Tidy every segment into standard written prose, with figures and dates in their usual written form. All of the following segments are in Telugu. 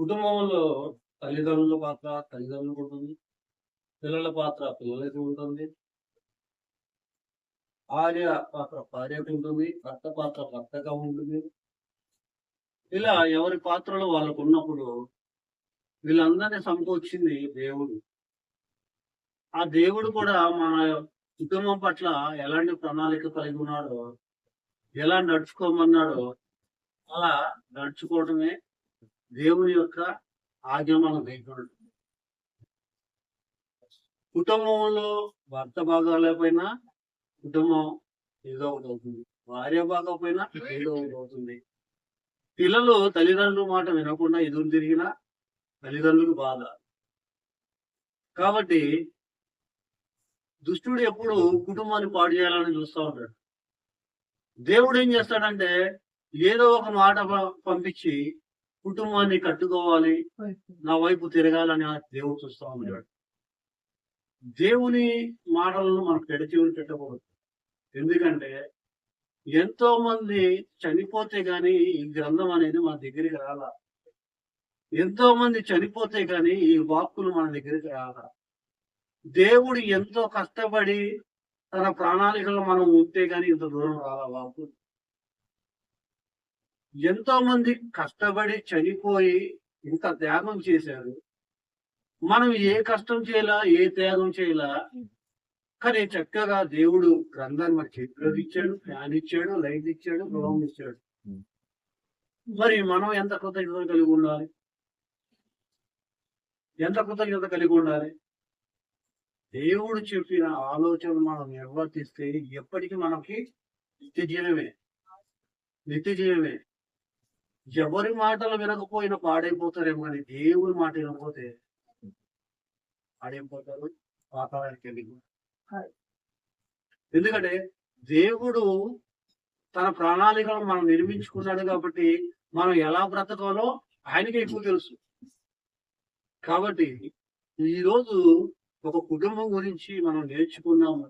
కుటుంబంలో తల్లిదండ్రుల పాత్ర తల్లిదండ్రులకు ఉంటుంది. పిల్లల పాత్ర పిల్లలకి ఉంటుంది. భార్య పాత్ర భార్యకు ఉంటుంది. భర్త పాత్ర భర్తగా ఉంటుంది. ఇలా ఎవరి పాత్రలు వాళ్ళకున్నప్పుడు వీళ్ళందరినీ సమకూర్చింది దేవుడు. ఆ దేవుడు కూడా మన కుటుంబం పట్ల ఎలాంటి ప్రణాళిక కలిగి ఉన్నాడో, ఎలా నడుచుకోమన్నాడో అలా నడుచుకోవడమే దేవుని యొక్క ఆజ్ఞ మనం గైకొనడం. కుటుంబంలో భర్త బాగాలేకపోయినా కుటుంబం ఏదో ఒకటి అవుతుంది. భార్య బాగోకపోయినా ఏదో ఒకటి అవుతుంది. పిల్లలు తల్లిదండ్రుల మాట వినకుండా ఎదురు తిరిగినా తల్లిదండ్రులకు బాధ. కాబట్టి దుష్టుడు ఎప్పుడు కుటుంబాన్ని పాడు చేయాలని చూస్తూ ఉంటాడు. దేవుడు ఏం చేస్తాడంటే ఏదో ఒక మాట పంపించి కుటుంబాన్ని కట్టుకోవాలి, నా వైపు తిరగాలని దేవుడు చూస్తూ ఉంటాడు. దేవుని మాటలను మనం పెడచెవిని పెట్టకూడదు. ఎందుకంటే ఎంతో మంది చనిపోతే గాని ఈ గ్రంథం అనేది మన దగ్గరికి రాల. ఎంతో మంది చనిపోతే గాని ఈ వాక్కులు మన దగ్గరికి రాల. దేవుడు ఎంతో కష్టపడి తన ప్రణాళికలు మనం ఉంటే గాని ఇంత దూరం రాల వాక్కులు. ఎంతో మంది కష్టపడి చనిపోయి ఇంత త్యాగం చేశారు. మనం ఏ కష్టం చేయాలా, ఏ త్యాగం చేయాలా, కానీ చక్కగా దేవుడు గ్రంథాన్ని మన చేతిలోకి ఇచ్చాడు, ఫ్యాన్ ఇచ్చాడు, లైట్ ఇచ్చాడు, గృహం ఇచ్చాడు. మరి మనం ఎంత కృతజ్ఞత కలిగి ఉండాలి? ఎంత కృతజ్ఞత కలిగి ఉండాలి? దేవుడు చెప్పిన ఆలోచనలు మనం నిర్వర్తిస్తే ఎప్పటికీ మనకి నిత్య జీవమే. నిత్య జీవమే. ఎవరి మాటలు వినకపోయినా పాడైపోతారేమో, కానీ దేవుడి మాట వినకపోతే పాడైపోతారు, పాతాళానికి వెళ్ళి. ఎందుకంటే దేవుడు తన ప్రణాళికలను మనం నిర్మించుకున్నాడు కాబట్టి మనం ఎలా బ్రతకాలో ఆయనకి ఎక్కువ తెలుసు. కాబట్టి ఈరోజు ఒక కుటుంబం గురించి మనం నేర్చుకున్నాము.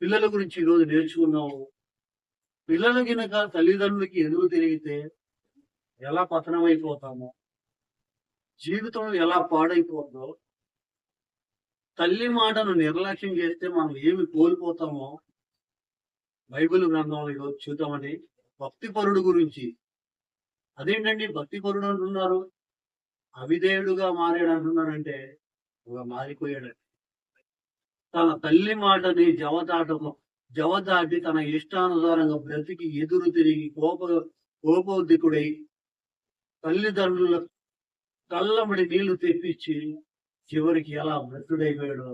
పిల్లల గురించి ఈరోజు నేర్చుకున్నాము. పిల్లలు గినక తల్లిదండ్రులకి ఎదురు తిరిగితే ఎలా పతనం అయిపోతామో, జీవితం ఎలా పాడైపోతుందో, తల్లి మాటను నిర్లక్ష్యం చేస్తే మనం ఏమి కోల్పోతామో బైబిల్ గ్రంథంలో ఈరోజు చూద్దామని. భక్తిపరుడు గురించి. అదేంటండి భక్తిపరుడు అంటున్నారు? అవిధేయుడుగా మారాడు అంటున్నాడంటే మారిపోయాడు. తన తల్లి మాటని జవదాటి తన ఇష్టానుసారంగా బ్రతికి ఎదురు తిరిగి కోపోద్దికుడై తల్లిదండ్రుల కళ్ళబడి నీళ్లు తెప్పించి చివరికి ఎలా భక్తుడైపోయాడో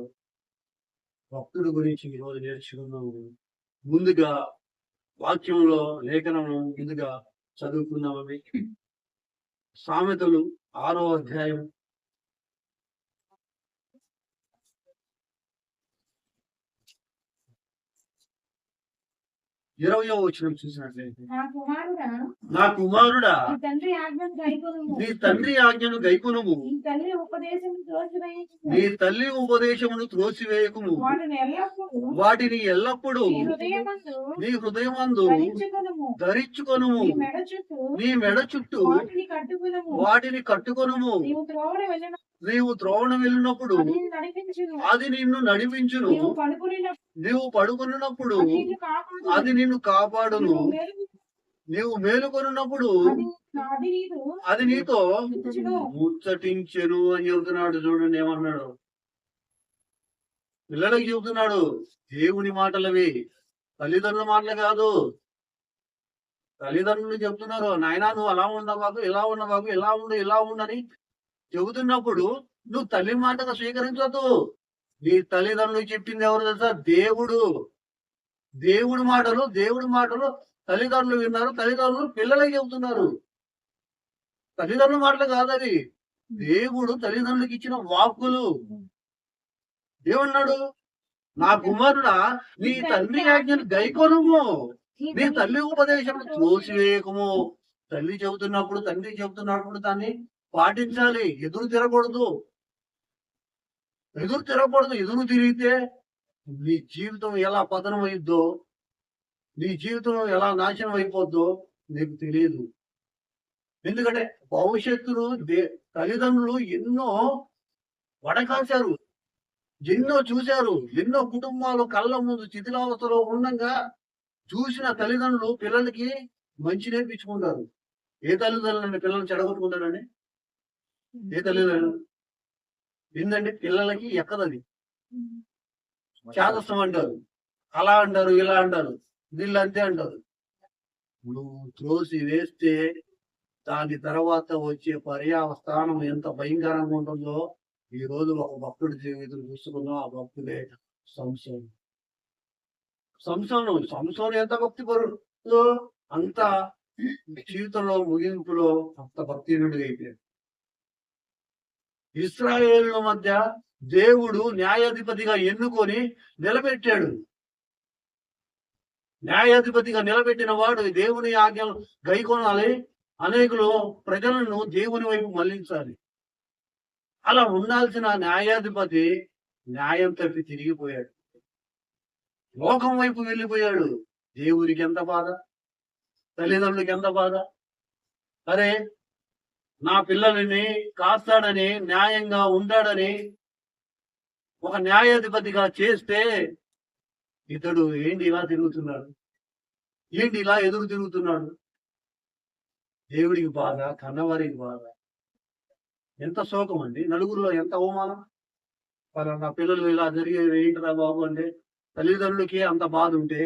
భక్తుడి గురించి ఈరోజు నేర్చుకున్నాము. ముందుగా వాక్యంలో లేఖనం ముందుగా చదువుకున్నామని. సామెతలు 6వ అధ్యాయం 20వ వచనం చూసినట్లయితే, నా కుమారుడా నీ తండ్రి ఆజ్ఞను గైకొనుము, నీ తల్లి ఉపదేశమును త్రోసివేయకుము, వాటిని ఎల్లప్పుడూ నీ హృదయమందు ధరించుకొనుము, నీ మెడ చుట్టూ వాటిని కట్టుకొనుము. నీవు త్రోవణ వెళ్ళినప్పుడు అది నిన్ను నడిపించును, నీవు పడుకున్నప్పుడు అది నిన్ను కాపాడును, నీవు మేలుకొనున్నప్పుడు అది నీతో ముచ్చటించెను అని చెబుతున్నాడు. చూడండి ఏమన్నాడు? పిల్లలకి చెబుతున్నాడు. దేవుని మాటలవి, తల్లిదండ్రుల మాటలు కాదు. తల్లిదండ్రులు చెప్తున్నారు, నాయనా నువ్వు అలా ఉండబాకు, ఇలా ఉండబాకు, ఇలా ఉండని చెబుతున్నప్పుడు నువ్వు తల్లి మాటగా స్వీకరించవద్దు. నీ తల్లిదండ్రులు చెప్పింది ఎవరు తెలుసా? దేవుడు. దేవుడి మాటలు తల్లిదండ్రులు విన్నారు, తల్లిదండ్రులు పిల్లలకి చెబుతున్నారు. తల్లిదండ్రుల మాటలు కాదది, దేవుడు తల్లిదండ్రులకు ఇచ్చిన వాక్కులు. ఏమన్నాడు? నా కుమారుడా నీ తండ్రి ఆజ్ఞను గైకొనుము, నీ తల్లి ఉపదేశం త్రోసివేయకము. తల్లి చెబుతున్నప్పుడు, తండ్రి చెబుతున్నప్పుడు దాన్ని పాటించాలి. ఎదురు తిరగకూడదు. ఎదురు తిరిగితే నీ జీవితం ఎలా పతనం అయిద్దో, నీ జీవితం ఎలా నాశనం అయిపోద్దో నీకు తెలియదు. ఎందుకంటే భవిష్యత్తును తల్లిదండ్రులు ఎన్నో వడకాశారు, ఎన్నో చూశారు, ఎన్నో కుటుంబాలు కళ్ళ ముందు శిథిలావస్థలో ఉండగా చూసిన తల్లిదండ్రులు పిల్లలకి మంచి నేర్పించుకుంటారు. ఏ తల్లిదండ్రులని పిల్లల్ని చెడగొట్టుకుంటారండి? ఏ తల్లిదండ్రులు? ఏందంటే పిల్లలకి ఎక్కదది. చేదస్తం అంటారు, అలా అంటారు, ఇలా అంటారు, వీళ్ళు అంతే అంటారు. నువ్వు త్రోసి వేస్తే దాని తర్వాత వచ్చే పర్యావస్థానం ఎంత భయంకరంగా ఉంటుందో ఈ రోజు ఒక భక్తుడి జీవితం చూసుకున్నాం. ఆ భక్తుడే సంసోను. సంసోను ఎంత భక్తి పరుడు, అంత జీవితంలో ముగింపులో అంత భక్తిహీనుడిగా అయిపోయాడు. ఇశ్రాయేలుల మధ్య దేవుడు న్యాయాధిపతిగా ఎన్నుకొని నిలబెట్టాడు. న్యాయాధిపతిగా నిలబెట్టిన వాడు దేవుని ఆజ్ఞలు గైకొనాలి, అనేకులు ప్రజలను దేవుని వైపు మళ్లించాలి. అలా ఉండాల్సిన న్యాయాధిపతి న్యాయం తప్పి తిరిగిపోయాడు, లోకం వైపు వెళ్ళిపోయాడు. దేవునికి ఎంత బాధ, తల్లిదండ్రులకి ఎంత బాధ. అరే, నా పిల్లలని కాస్తాడని, న్యాయంగా ఉంటాడని ఒక న్యాయాధిపతిగా చేస్తే ఇతడు ఏంటి ఇలా తిరుగుతున్నాడు, ఏంటి ఇలా ఎదురు తిరుగుతున్నాడు. దేవుడికి బాధ, కన్నవారికి బాధ. ఎంత శోకం అండి, నలుగురిలో ఎంత అవమానం. నా పిల్లలు ఇలా జరిగేది ఏంటిరా బాబు అంటే తల్లిదండ్రులకి అంత బాధ ఉంటే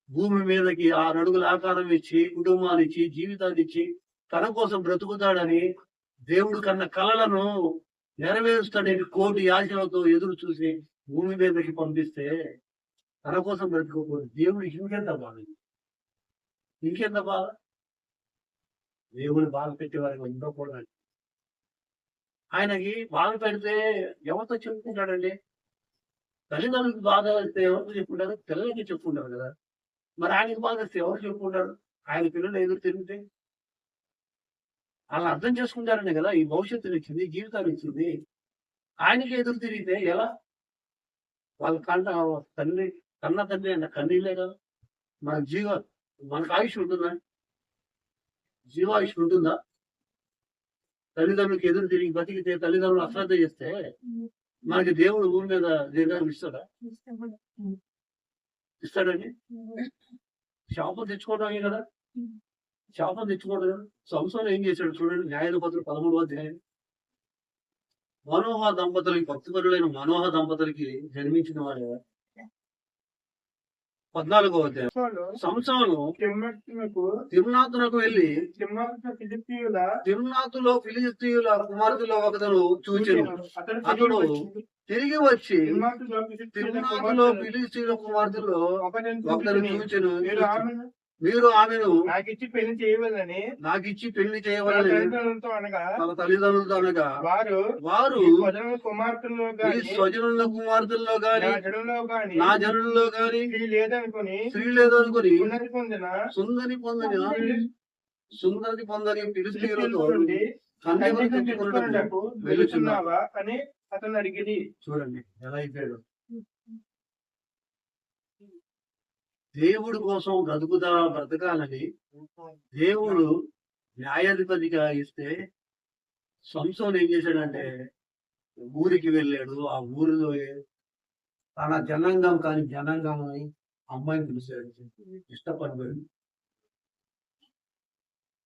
భూమి మీదకి 6 అడుగుల ఆకారం ఇచ్చి, కుటుంబాన్ని ఇచ్చి, జీవితాన్ని ఇచ్చి తన కోసం బ్రతుకుతాడని దేవుడు కన్న కలలను నెరవేరుస్తాడని కోటి ఆశలతో ఎదురు చూసి భూమి మీదకి పంపిస్తే తన కోసం బ్రతుకోకూడదు. దేవుడికి ఇంకెంత బాధ, ఇంకెంత బాధ. దేవుడు బాధ పెట్టేవారికి ఉండకూడదు. ఆయనకి బాధ పెడితే ఎవరితో చెప్పుకుంటాడండి? తల్లిదండ్రులకు బాధ వస్తే ఎవరితో చెప్పుకుంటారు? పిల్లలకి చెప్పుకుంటారు కదా. మరి ఆయనకి బాధ వస్తే ఎవరు చెప్పుకుంటారు? ఆయన పిల్లలు ఎదురు తిరిగితే అలా అర్థం చేసుకుంటారనే కదా ఈ భవిష్యత్తుని ఇచ్చింది, జీవితాన్ని ఇచ్చింది. ఆయనకి ఎదురు తిరిగితే ఎలా? వాళ్ళ కన్న తండ్రి అన్న కన్నీళ్ళే కదా. మనకు ఆయుష్ ఉంటుందా? జీవాయుష్ ఉంటుందా? తల్లిదండ్రులకి ఎదురు తిరిగి బతికితే, తల్లిదండ్రులు అశ్రద్ధ చేస్తే మనకి దేవుడు భూమి మీద దీర్ఘాలు ఇస్తాడా? ఇస్తాడండి? శాపం తెచ్చుకోవడమే కదా, శాపం తెచ్చుకోవడం కదా. సంసోను ఏం చేశాడు చూడండి, న్యాయాధిపతులు 13వ అధ్యాయం. మనోహ దంపతులకి, భక్తిపరులైన మనోహ దంపతులకి జన్మించిన వాడు 14వ అధ్యాయం. సంసోను తిమ్నాతునకు వెళ్లి తిమ్నాతులో ఫిలిష్తీయుల కుమార్తెలో ఒకతను చూచెను. అతడు తిరిగి వచ్చి తిమ్నాతులో ఫిలిష్తీయుల కుమార్తెలో ఒకతను చూచెను. మీరు ఆమెను నాకిచ్చి పెళ్లి చేయవలని తన తల్లిదండ్రులతో అనగా వారు స్వజనుల కుమార్తెల్లో గాని నా జనుల్లో గాని స్త్రీ లేదనుకుని సుందరి పొందని ఫిలిష్తీయులతో వెళ్తున్నావా అని అతను అడిగింది. చూడండి ఎలా అయిపోయాడు. దేవుడి కోసం బ్రతకాలని దేవుడు న్యాయాధిపతిగా ఇస్తే సంసోను ఏం చేశాడంటే ఊరికి వెళ్ళాడు. ఆ ఊరిలో తన జనాంగం కాని జనాంగం అమ్మాయిని పిలిచాడు.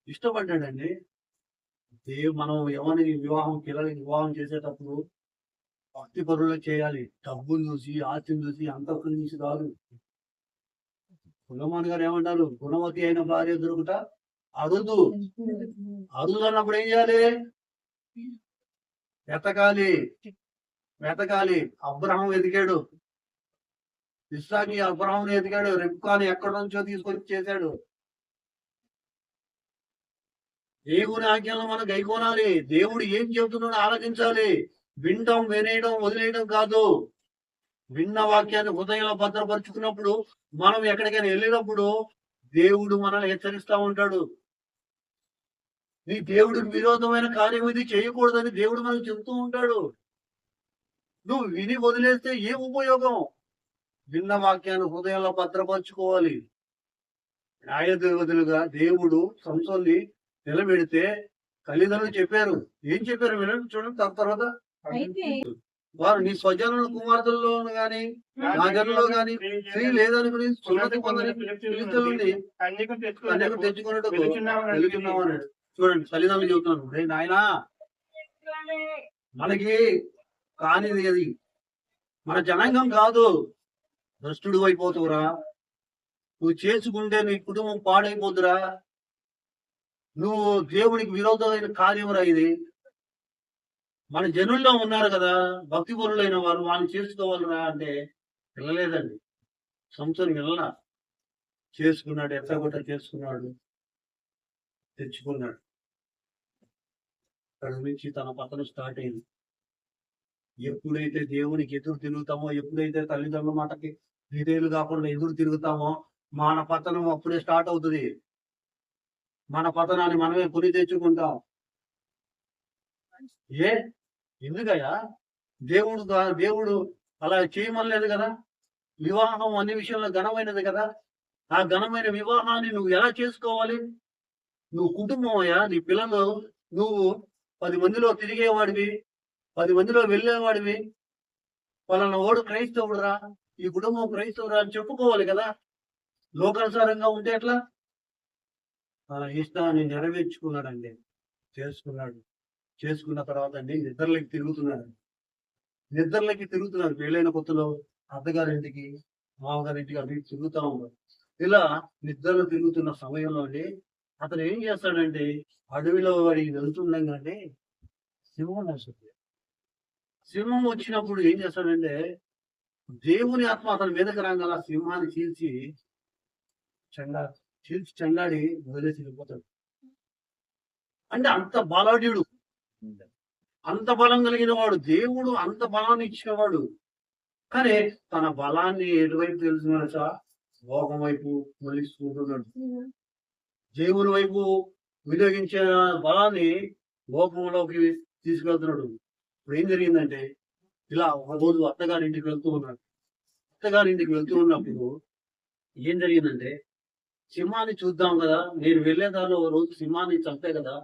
ఇష్టపడ్డాడండి. మనం ఎవరిని పిల్లలకి వివాహం చేసేటప్పుడు భక్తి పరులు చేయాలి. డబ్బులు చూసి, ఆస్తిని చూసి, అంతస్తుని చూసి కాదు. సులైమాన్ గారు ఏమంటారు, గుణవతి అయిన భార్య దొరుకుట అరుదు. అరుదు అన్నప్పుడు ఏం చేయాలి? వెతకాలి. అబ్రహం వెతికాడు, ఇస్సాకి అబ్రహం ఎదిగాడు, రెబ్కాని ఎక్కడి నుంచో తీసుకొచ్చి చేశాడు. దేవుని ఆజ్ఞలను మనం గైకోనాలి. దేవుడు ఏం చెబుతున్నాడో ఆలోచించాలి. వినడం, వినేయడం, వదిలేయడం కాదు. విన్న వాక్యాన్ని హృదయంలో భద్రపరుచుకున్నప్పుడు మనం ఎక్కడికైనా వెళ్ళినప్పుడు దేవుడు మనల్ని హెచ్చరిస్తా ఉంటాడు. నీ దేవుడికి విరోధమైన కార్యం ఇది చేయకూడదని దేవుడు మనకు చెబుతూ ఉంటాడు. నువ్వు విని వదిలేస్తే ఏం ఉపయోగం? విన్న వాక్యాన్ని హృదయంలో భద్రపరచుకోవాలి. న్యాయాధిపతులుగా దేవుడు సంసోన్ని నిలబెడితే తల్లిదండ్రులు చెప్పారు. ఏం చెప్పారు వినండి చూడండి. తర్వాత వారు నీ స్వజనుల కుమార్తెల్లోను గాని నా జనుల్లో గాని స్త్రీ లేదనుకుని సున్నతి పొందని ఫిలిష్తీయులని కన్యకు తెచ్చుకున్నట్టుకు వెలుచున్నామన్నాడు. చూడండి తల్లిదండ్రులు చెబుతున్నాను, రే నాయనా మనకి కానిది అది, మన జనాంగం కాదు, భ్రష్టుడు అయిపోతువురా, నువ్వు చేసుకుంటే నీ కుటుంబం పాడైపోతురా, నువ్వు దేవునికి విరోధమైన కార్యమురా ఇది. మన జనుల్లో ఉన్నారు కదా భక్తి పరులైన వారు, వాళ్ళని చేసుకోవాలరా అంటే వెళ్ళలేదండి. సంవత్సరం వెళ్ళా చేసుకున్నాడు, ఎత్తగొట్ట చేసుకున్నాడు, తెచ్చుకున్నాడు. అక్కడి నుంచి తన పతనం స్టార్ట్ అయింది. ఎప్పుడైతే దేవునికి ఎదురు తిరుగుతామో, ఎప్పుడైతే తల్లిదండ్రుల మాటకి విధేయులు కాకుండా ఎదురు తిరుగుతామో, మన పతనం అప్పుడే స్టార్ట్ అవుతుంది. మన పతనాన్ని మనమే కొని తెచ్చుకుంటాం. ఎందుకయ్యా దేవుడు అలా చేయమనలేదు కదా. వివాహం అన్ని విషయంలో ఘనమైనది కదా. ఆ ఘనమైన వివాహాన్ని నువ్వు ఎలా చేసుకోవాలి? నువ్వు కుటుంబం అయ్యా, నీ పిల్లలు, నువ్వు 10 మందిలో తిరిగేవాడివి, 10 మందిలో వెళ్ళేవాడివి, పలానా ఓడు క్రైస్తవుడురా, ఈ కుటుంబం క్రైస్తవురా అని చెప్పుకోవాలి కదా. లోకానుసారంగా ఉంటే ఎట్లా? తన ఇష్టాన్ని నెరవేర్చుకున్నాడండి, చేసుకున్నాడు. చేసుకున్న తర్వాత అండి నిద్రలకి తిరుగుతున్నాడు. పెళ్ళైన కొత్తలో అత్తగారింటికి, మామగారింటికి అవి తిరుగుతా ఉన్నాడు. ఇలా నిద్రలు తిరుగుతున్న సమయంలో అండి అతను ఏం చేస్తాడంటే, అడవిలో వాడి వెళ్తుండగానే సింహం వస్తుంది. సింహం వచ్చినప్పుడు ఏం చేస్తాడంటే, దేవుని ఆత్మ అతని మీదకి రాగల సింహాన్ని చీల్చి చెండాడి వదిలేసి వెళ్ళిపోతాడు. అంటే అంత బలాఢ్యుడు, అంత బలం కలిగిన వాడు, దేవుడు అంత బలాన్ని ఇచ్చినవాడు. కానీ తన బలాన్ని ఎటువైపు తెలుసుకున్నాడు? భోగం వైపు మళ్ళిస్తుంటున్నాడు. దేవుని వైపు వినియోగించే బలాన్ని లోకంలోకి తీసుకెళ్తున్నాడు. ఇప్పుడు ఏం జరిగిందంటే, ఇలా ఒక రోజు అత్తగారింటికి వెళ్తూ ఉన్నప్పుడు ఏం జరిగిందంటే, సింహాన్ని చూద్దాం కదా, నేను వెళ్లే దారిలో ఒక రోజు సింహాన్ని చంపే కదా,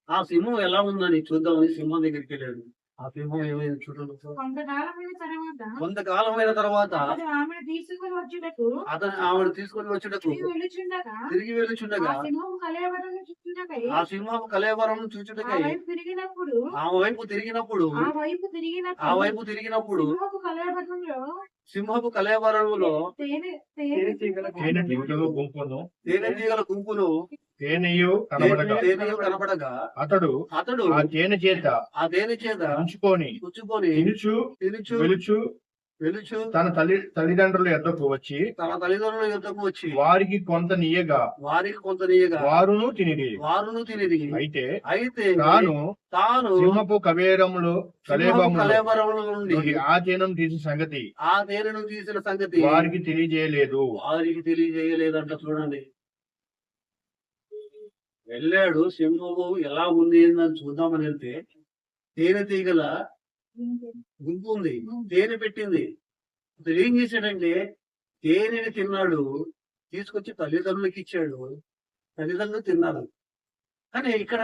ఆ సింహం ఎలా ఉందని చూద్దామని సింహం దగ్గరికి వెళ్ళాడు. ఆ సింహం ఏమైంది చూడండి. కొంతకాలమైన తర్వాత అతను ఆవిడ తీసుకొని వచ్చుటకు తిరిగి వెళ్ళుచుండగా ఆ సింహపు కళేబరం చూచుటకై ఆ వైపు తిరిగినప్పుడు సింహపు కళేబరములో తేనెటీగల గుంపును కనబడగా అతడు ఆ తేనె చేత ఉంచుకొని వెలుచు తన తల్లిదండ్రుల యొద్దకు వచ్చి వారికి కొంత నీయగా వారును తినిరి. అయితే తాను సింహపు కళేబరముల నుండి ఆ తేనెను తీసిన సంగతి వారికి తెలియజేయలేదంట. చూడండి, వెళ్ళాడు, సింహము ఎలా ఉంది అని చూద్దామని వెళ్తే తేనెటీగల గుంపు ఉంది, తేనె పెట్టింది. అతను ఏం చేశాడంటే, తేనెని తిన్నాడు, తీసుకొచ్చి తల్లిదండ్రులకి ఇచ్చాడు, తల్లిదండ్రులు తిన్నారు. కానీ ఇక్కడ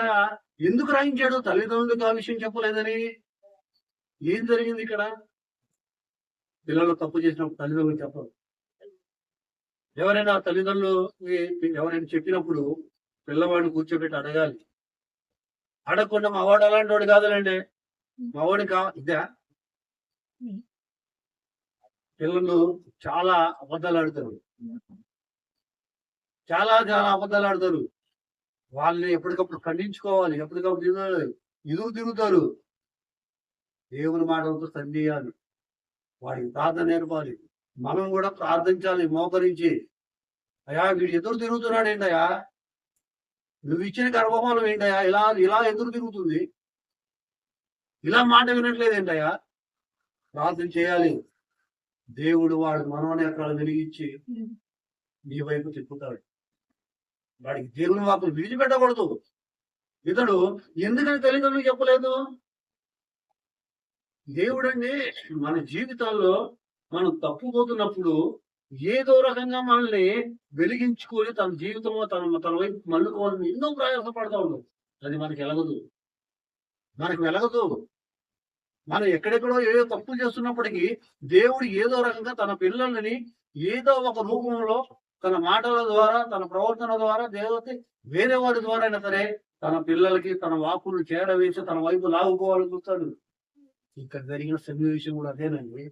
ఎందుకు రాయించాడు? తల్లిదండ్రులకు ఆ విషయం చెప్పలేదని. ఏం జరిగింది ఇక్కడ? పిల్లలు తప్పు చేసినప్పుడు తల్లిదండ్రులు చెప్పరు. ఎవరైనా చెప్పినప్పుడు పిల్లవాడిని కూర్చోబెట్టి అడగాలి. అడగకుండా మావాడు అలాంటి వాడు కాదులేండి, మావాడి ఇదా. పిల్లలు చాలా అబద్ధాలు ఆడతారు, చాలా అబద్ధాలు ఆడతారు. వాళ్ళని ఎప్పటికప్పుడు ఖండించుకోవాలి, ఎప్పటికప్పుడు ఎదురు తిరుగుతారు. దేవుని మాటలతో సందేయాలి, వాడికి ప్రార్థన నేర్పాలి. మనం కూడా ప్రార్థించాలి మోకరించి. అయ్యా వీడు ఎదురు తిరుగుతున్నాడు ఏంటయ్యా, నువ్వు ఇచ్చిన గర్భఫలం ఏంటయ్యా, ఇలా ఎదురు తిరుగుతుంది, ఇలా మాట వినట్లేదు ఏంటయ్యా. ప్రార్థన చేయాలి. దేవుడు వాడు మనోనేత్రాలు వెలిగించి నీ వైపు తిప్పుతాడు. వాడికి దేవుని వాక్కులు విడిచిపెట్టకూడదు. ఇతడు ఎందుకని తల్లిదండ్రులు చెప్పలేదు? దేవుడండి మన జీవితాల్లో మనం తప్పుపోతున్నప్పుడు ఏదో రకంగా మనల్ని వెలిగించుకొని తన జీవితంలో తన వైపు మళ్ళుకోవాలని ఎన్నో ప్రయాసపడతా ఉండదు. అది మనకు వెలగదు. మనం ఎక్కడెక్కడో ఏదో తప్పులు చేస్తున్నప్పటికీ దేవుడు ఏదో రకంగా తన పిల్లలని ఏదో ఒక రూపంలో తన మాటల ద్వారా, తన ప్రవర్తన ద్వారా, దేవతే వేరే వాడి ద్వారా అయినా సరే తన పిల్లలకి తన వాక్కులు చేరవేసి తన వైపు లాగుకోవాలని చూస్తాడు. ఇక్కడ జరిగిన సన్నివేశం కూడా అదేనండి.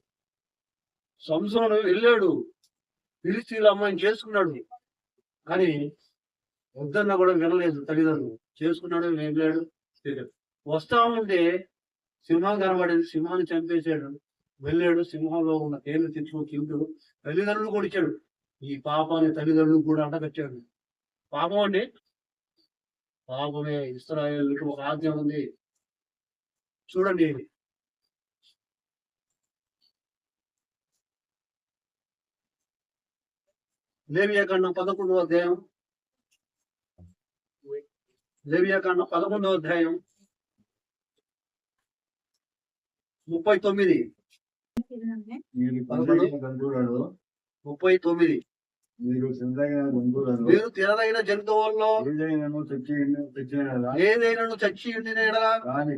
సంసోను వెళ్ళాడు, ఫిలిష్తీయుల అమ్మాయిని చేసుకున్నాడు. కానీ వద్దన్నా కూడా వినలేదు తల్లిదండ్రులు. చేసుకున్నాడు, వెళ్ళాడు. వస్తా ఉంటే సింహం కనబడింది, సింహాన్ని చంపేశాడు. వెళ్ళాడు, సింహంలో ఉన్న తేలు తెచ్చుకొని తింటాడు. తల్లిదండ్రులు కూడా ఇచ్చాడు. ఈ పాపాన్ని తల్లిదండ్రులు కూడా అంటగచ్చాడు. పాపం అండి, పాపమే. ఇశ్రాయేలుకి ఒక ఆజ్ఞ ఉంది చూడండి. లేవియాకాండం 11వ అధ్యాయం, లేవియాకాండం 11వ అధ్యాయం 39. 39. మీరు తినదగిన జంతువుల్లో ఏదైనా చచ్చి ఉండిన దాని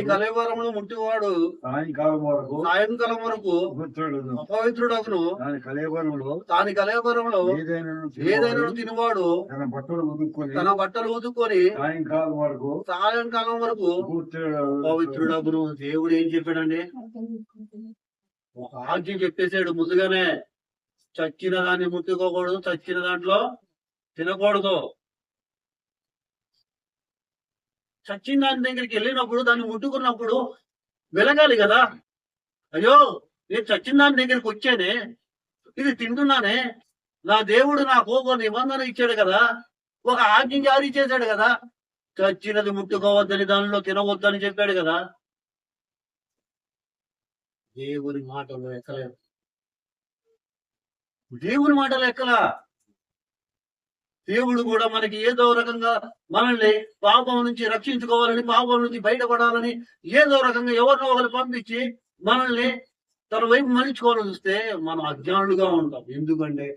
కలేవరమును ముట్టివాడు సాయంకాలం వరకు అపవిత్రుడగును. దాని కలేవరంలో ఏదైనా తినవాడు తన బట్టలు ఉతుక్కొని సాయంకాలం వరకు పవిత్రుడగును. దేవుడు ఏం చెప్పాడండి? ఒక ఆజ్ఞ చెప్పేశాడు ముందుగానే. చచ్చిన దాన్ని ముట్టుకోకూడదు, చచ్చిన దాంట్లో తినకూడదు. చచ్చిన దాని దగ్గరికి వెళ్ళినప్పుడు దాన్ని ముట్టుకున్నప్పుడు వెలగాలి కదా. అయ్యో, నేను చచ్చిన దాని దగ్గరికి వచ్చానే, ఇది తింటున్నానే, నా దేవుడు నాకు ఒక నిబంధన ఇచ్చాడు కదా, ఒక ఆజ్ఞ జారీ చేశాడు కదా, చచ్చినది ముట్టుకోవద్దని, దానిలో తినవద్దని చెప్పాడు కదా. దేవుని మాటలు ఎక్కలేదు. దేవుని మాటలు ఎక్కలా. దేవుడు కూడా మనకి ఏదో రకంగా మనల్ని పాపం నుంచి రక్షించుకోవాలని, పాపం నుంచి బయటపడాలని ఏదో రకంగా ఎవరినో ఒకరు పంపించి మనల్ని తన వైపు మలుచుకోవాలని చూస్తే మనం అజ్ఞానులుగా ఉంటాం. ఎందుకంటే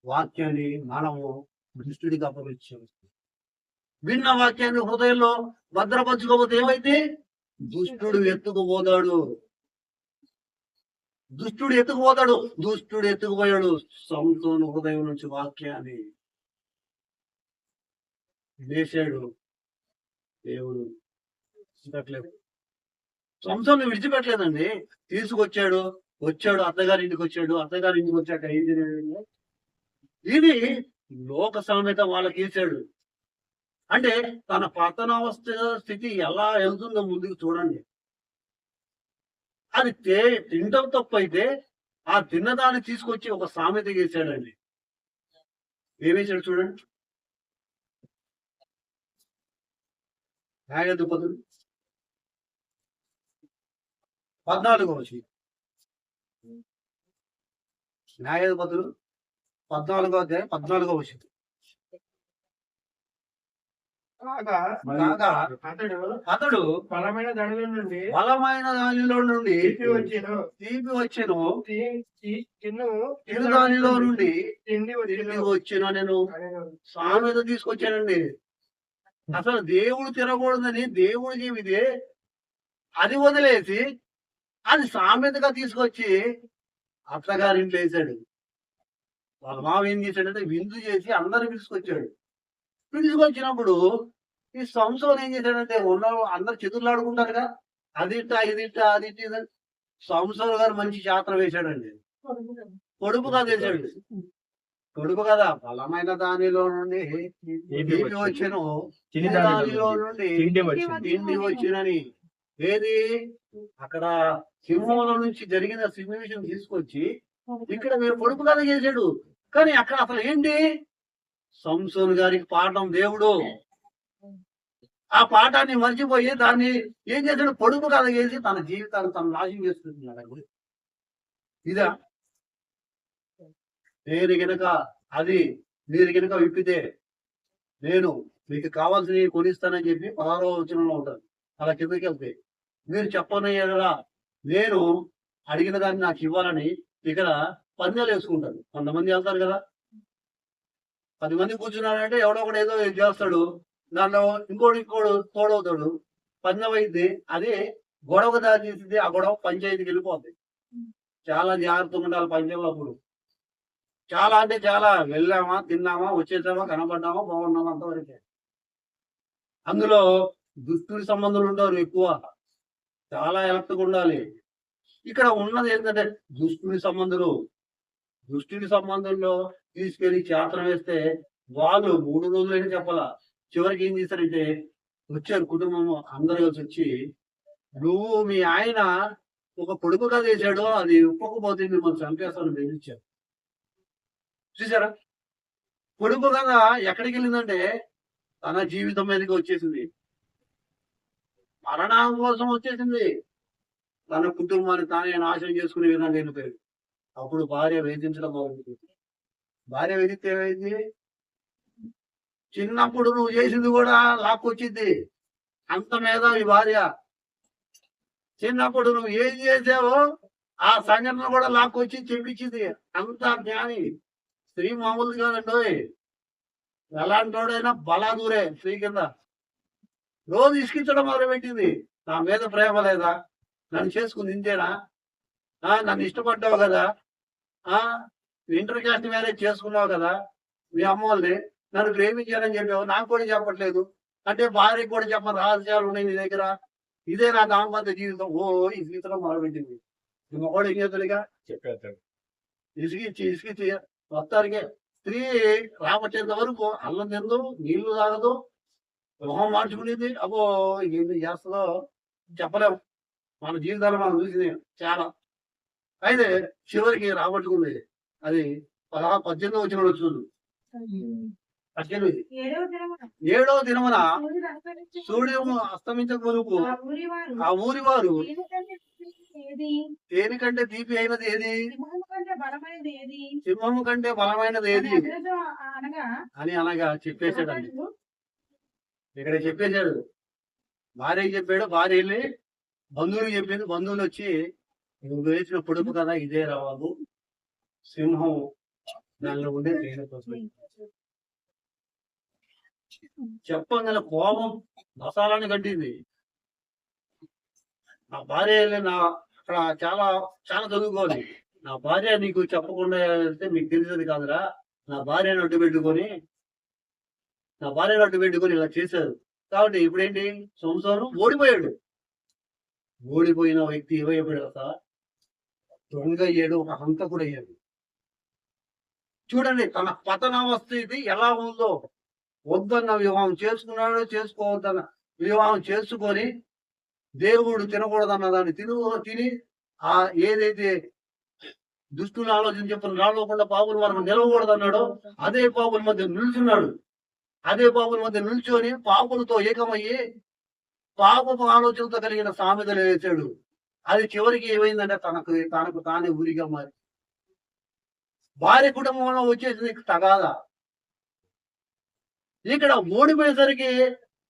వాక్యాన్ని మనము దుష్టుడికి అప్పగించాం. విన్న వాక్యాన్ని హృదయంలో భద్రపరచుకోకపోతే ఏమైతే దుష్టుడు ఎత్తుకుపోతాడు. దుష్టుడు ఎత్తుకుపోయాడు సంసోను హృదయం నుంచి వాక్యాన్ని వేశాడు. దేవుడు విడిచిపెట్టలేదు, సంసోను విడిచిపెట్టలేదండి. వచ్చాడు అత్తగారింటికి వచ్చాడు. అత్తగారింటికి వచ్చాక ఇది లోక సామెత వాళ్ళకి వేసాడు. అంటే తన పతనావస్థ స్థితి ఎలా వెళ్తుందో ముందుకు చూడండి. అది తినడం తప్పు అయితే ఆ తిన్నదాన్ని తీసుకొచ్చి ఒక సామెత చేశాడండి. ఏమేశాడు చూడండి. న్యాయాధిపతులు 14వ వచనం. న్యాయాధిపతులు 14వ అధ్యాయం 14వ వచనం. అతడు బలమైన దానిలో నుండి తీపి వచ్చెను, దానిలో నుండి తిండి వచ్చెను. నేను సామెత తీసుకొచ్చానండి. అసలు దేవుడు తినకూడదని దేవుడు చెబితే అది వదిలేసి అది సామెతగా తీసుకొచ్చి అత్తగారింట్లో వేసాడు. వాళ్ళ మామ ఏం చేశాడంటే విందు చేసి అందరు పిలుచుకొచ్చినప్పుడు ఈ సంసోను ఏం చేశాడంటే అందరు చెతుర్లాడుకుంటారుగా, అది ఇది సంసోను గారు మంచి శాస్త్రం వేశాడండి. కొడుకు కదా వేశాడు. కొడుకు కదా బలమైన దానిలో నుండి వచ్చాను, దానిలో నుండి తిండి వచ్చినని. ఏది అక్కడ సింహంలో నుంచి జరిగిన సన్నివేశం తీసుకొచ్చి ఇక్కడ మీరు పొడుపు కథ చేశాడు. కానీ అక్కడ అసలు ఏంటి? సంసోను గారికి పాఠం దేవుడు. ఆ పాఠాన్ని మర్చిపోయి దాన్ని ఏం చేశాడు? పొడుపు కథ చేసి తన జీవితాన్ని తను నాశనం చేసుకుంటున్నాడు. ఇదా నేను గనక మీరు గనక విప్పితే నేను మీకు కావాల్సినవి కొనిస్తానని చెప్పి 16వ వచనంలో ఉంటారు. అలా కిందకి వెళ్తే మీరు చెప్పనయ్యారా నేను అడిగిన దాన్ని నాకు ఇవ్వాలని ఇక్కడ పందాలు వేసుకుంటారు. కొంతమంది వెళ్తారు కదా, 10 మంది కూర్చున్నారంటే ఎవడో ఒకడు ఏదో చేస్తాడు. దాంట్లో ఇంకోడు తోడవుతాడు. పందెం అయింది. అదే గొడవకు దారి తీసింది. ఆ గొడవ పంచాయతీకి వెళ్ళిపోద్ది. చాలా జాగ్రత్తగా ఉండాలి పందెంలో అప్పుడు. చాలా అంటే చాలా వెళ్ళామా, తిన్నామా, వచ్చేసామా, కనపడ్డామా, బాగున్నామా అంతవరకే. అందులో దుష్టుడి సంబంధాలు ఉండరు ఎక్కువ. చాలా ఎలక్ట్గా ఉండాలి. ఇక్కడ ఉన్నది ఏంటంటే దుష్టుడి సంబంధులు. దుష్టుడి సంబంధంలో తీసుకెళ్లి చేతన వేస్తే వాళ్ళు 3 రోజులైనా చెప్పాలా. చివరికి ఏం చేశారంటే వచ్చారు కుటుంబం అందరూ కలిసి వచ్చి, నువ్వు మీ ఆయన ఒక పొడుపుగా చేశాడు, అది ఒప్పుకోకపోతే మిమ్మల్ని చంపేస్తాను బెదిరించారు. చూసారా? పొడుపు కథ ఎక్కడికి వెళ్ళిందంటే తన జీవితం మీదకి వచ్చేసింది. మరణం కోసం వచ్చేసింది. తన కుటుంబాన్ని తానే నాశనం చేసుకునే విధంగా వెళ్ళిపోయాడు. అప్పుడు భార్య వేధించడం మొదలుపెట్టింది. భార్య వేధిస్తే ఏమైంది? చిన్నప్పుడు నువ్వు చేసింది కూడా లాక్కొచ్చింది. అంత మేధావి భార్య. చిన్నప్పుడు నువ్వు ఏం చేసావో ఆ సంఘటన కూడా లాక్కొచ్చి చెప్పించింది. అంత జ్ఞాని. స్త్రీ మామూలు కాదండి. ఎలాంటోడైనా బలాదూరే స్త్రీ కింద. రోజు ఇసుకించడం మొదలుపెట్టింది. నా మీద ప్రేమ లేదా? నన్ను చేసుకుని ఇంతేనా? నన్ను ఇష్టపడ్డావు కదా, ఇంటర్ క్యాస్ట్ మ్యారేజ్ చేసుకున్నావు కదా, మీ అమ్మ వాళ్ళని నన్ను ప్రేమించానని చెప్పావు, నాకు కూడా చెప్పట్లేదు అంటే భార్యకి కూడా చెప్పని రహస్యాలు ఉన్నాయి నీ దగ్గర. ఇదే నా దాంపత్య జీవితం. ఈ జీవితంలో మొదలుపెట్టింది. కూడా ఏం చేతుడిగా చెప్పేస్తాడు. ఇసుకిచ్చి మొత్తానికి స్త్రీ రాబట్టేంత వరకు అన్నం తిందు, నీళ్లు తాగదు, మొహం మార్చుకునేది. అబ్బో ఏం చేస్తుందో చెప్పలేము. మన జీవితాలు మనం చూసింది చాలా. అయితే చివరికి రాబట్టుకుంది. అది 18 వచ్చిన చూడు. 18 7వ దినమున సూర్యం అస్తమించక వరకు ఆ ఊరి వారు దేనికంటే తీపి అయినది ఏది, సింహము కంటే బలమైనది ఏది అని అనగా చెప్పేశాడండి. ఇక్కడ చెప్పేశాడు. భార్యకి చెప్పాడు. భార్య వెళ్ళి బంధువులు చెప్పింది. బంధువులు వచ్చి నువ్వు వేసిన పొడుపు కదా ఇదే రావాలి, సింహం దానిలో ఉండే తేనె చెప్పగల కోపం మసాలాన్ని కట్టింది. నా భార్య నా అక్కడ చాలా చాలా చదువుకోవాలి. నా భార్య నీకు చెప్పకుండా వెళ్తే మీకు తెలిసేది కాదురా. నా భార్యను అడ్డు పెట్టుకొని ఇలా చేశారు. కాబట్టి ఇప్పుడేంటి, సంసారం ఓడిపోయాడు. ఓడిపోయిన వ్యక్తి ఏమైపోయాడు కదా, దొంగ అయ్యాడు, ఒక హంతకుడు అయ్యాడు. చూడండి తన పతనావస్థ ఇది ఎలా ఉందో. వద్దన్న వివాహం చేసుకున్నాడు, చేసుకోవద్దన్న వివాహం చేసుకొని దేవుడు తినకూడదన్న దాన్ని తిని ఏదైతే దుష్టులు ఆలోచన చెప్పిన రాలోకుండా పాపుల మనం నిలవకూడదన్నాడో అదే పాపుల మధ్య నిల్చున్నాడు. అదే పాపుల మధ్య నిల్చొని పాపులతో ఏకమయ్యి పాపపు ఆలోచనతో కలిగిన సామెతలు వేశాడు. అది చివరికి ఏమైందంటే తనకు తానే ఊరిగా మారి భార్య కుటుంబంలో వచ్చేసింది తగాదా. ఇక్కడ ఓడిపోయేసరికి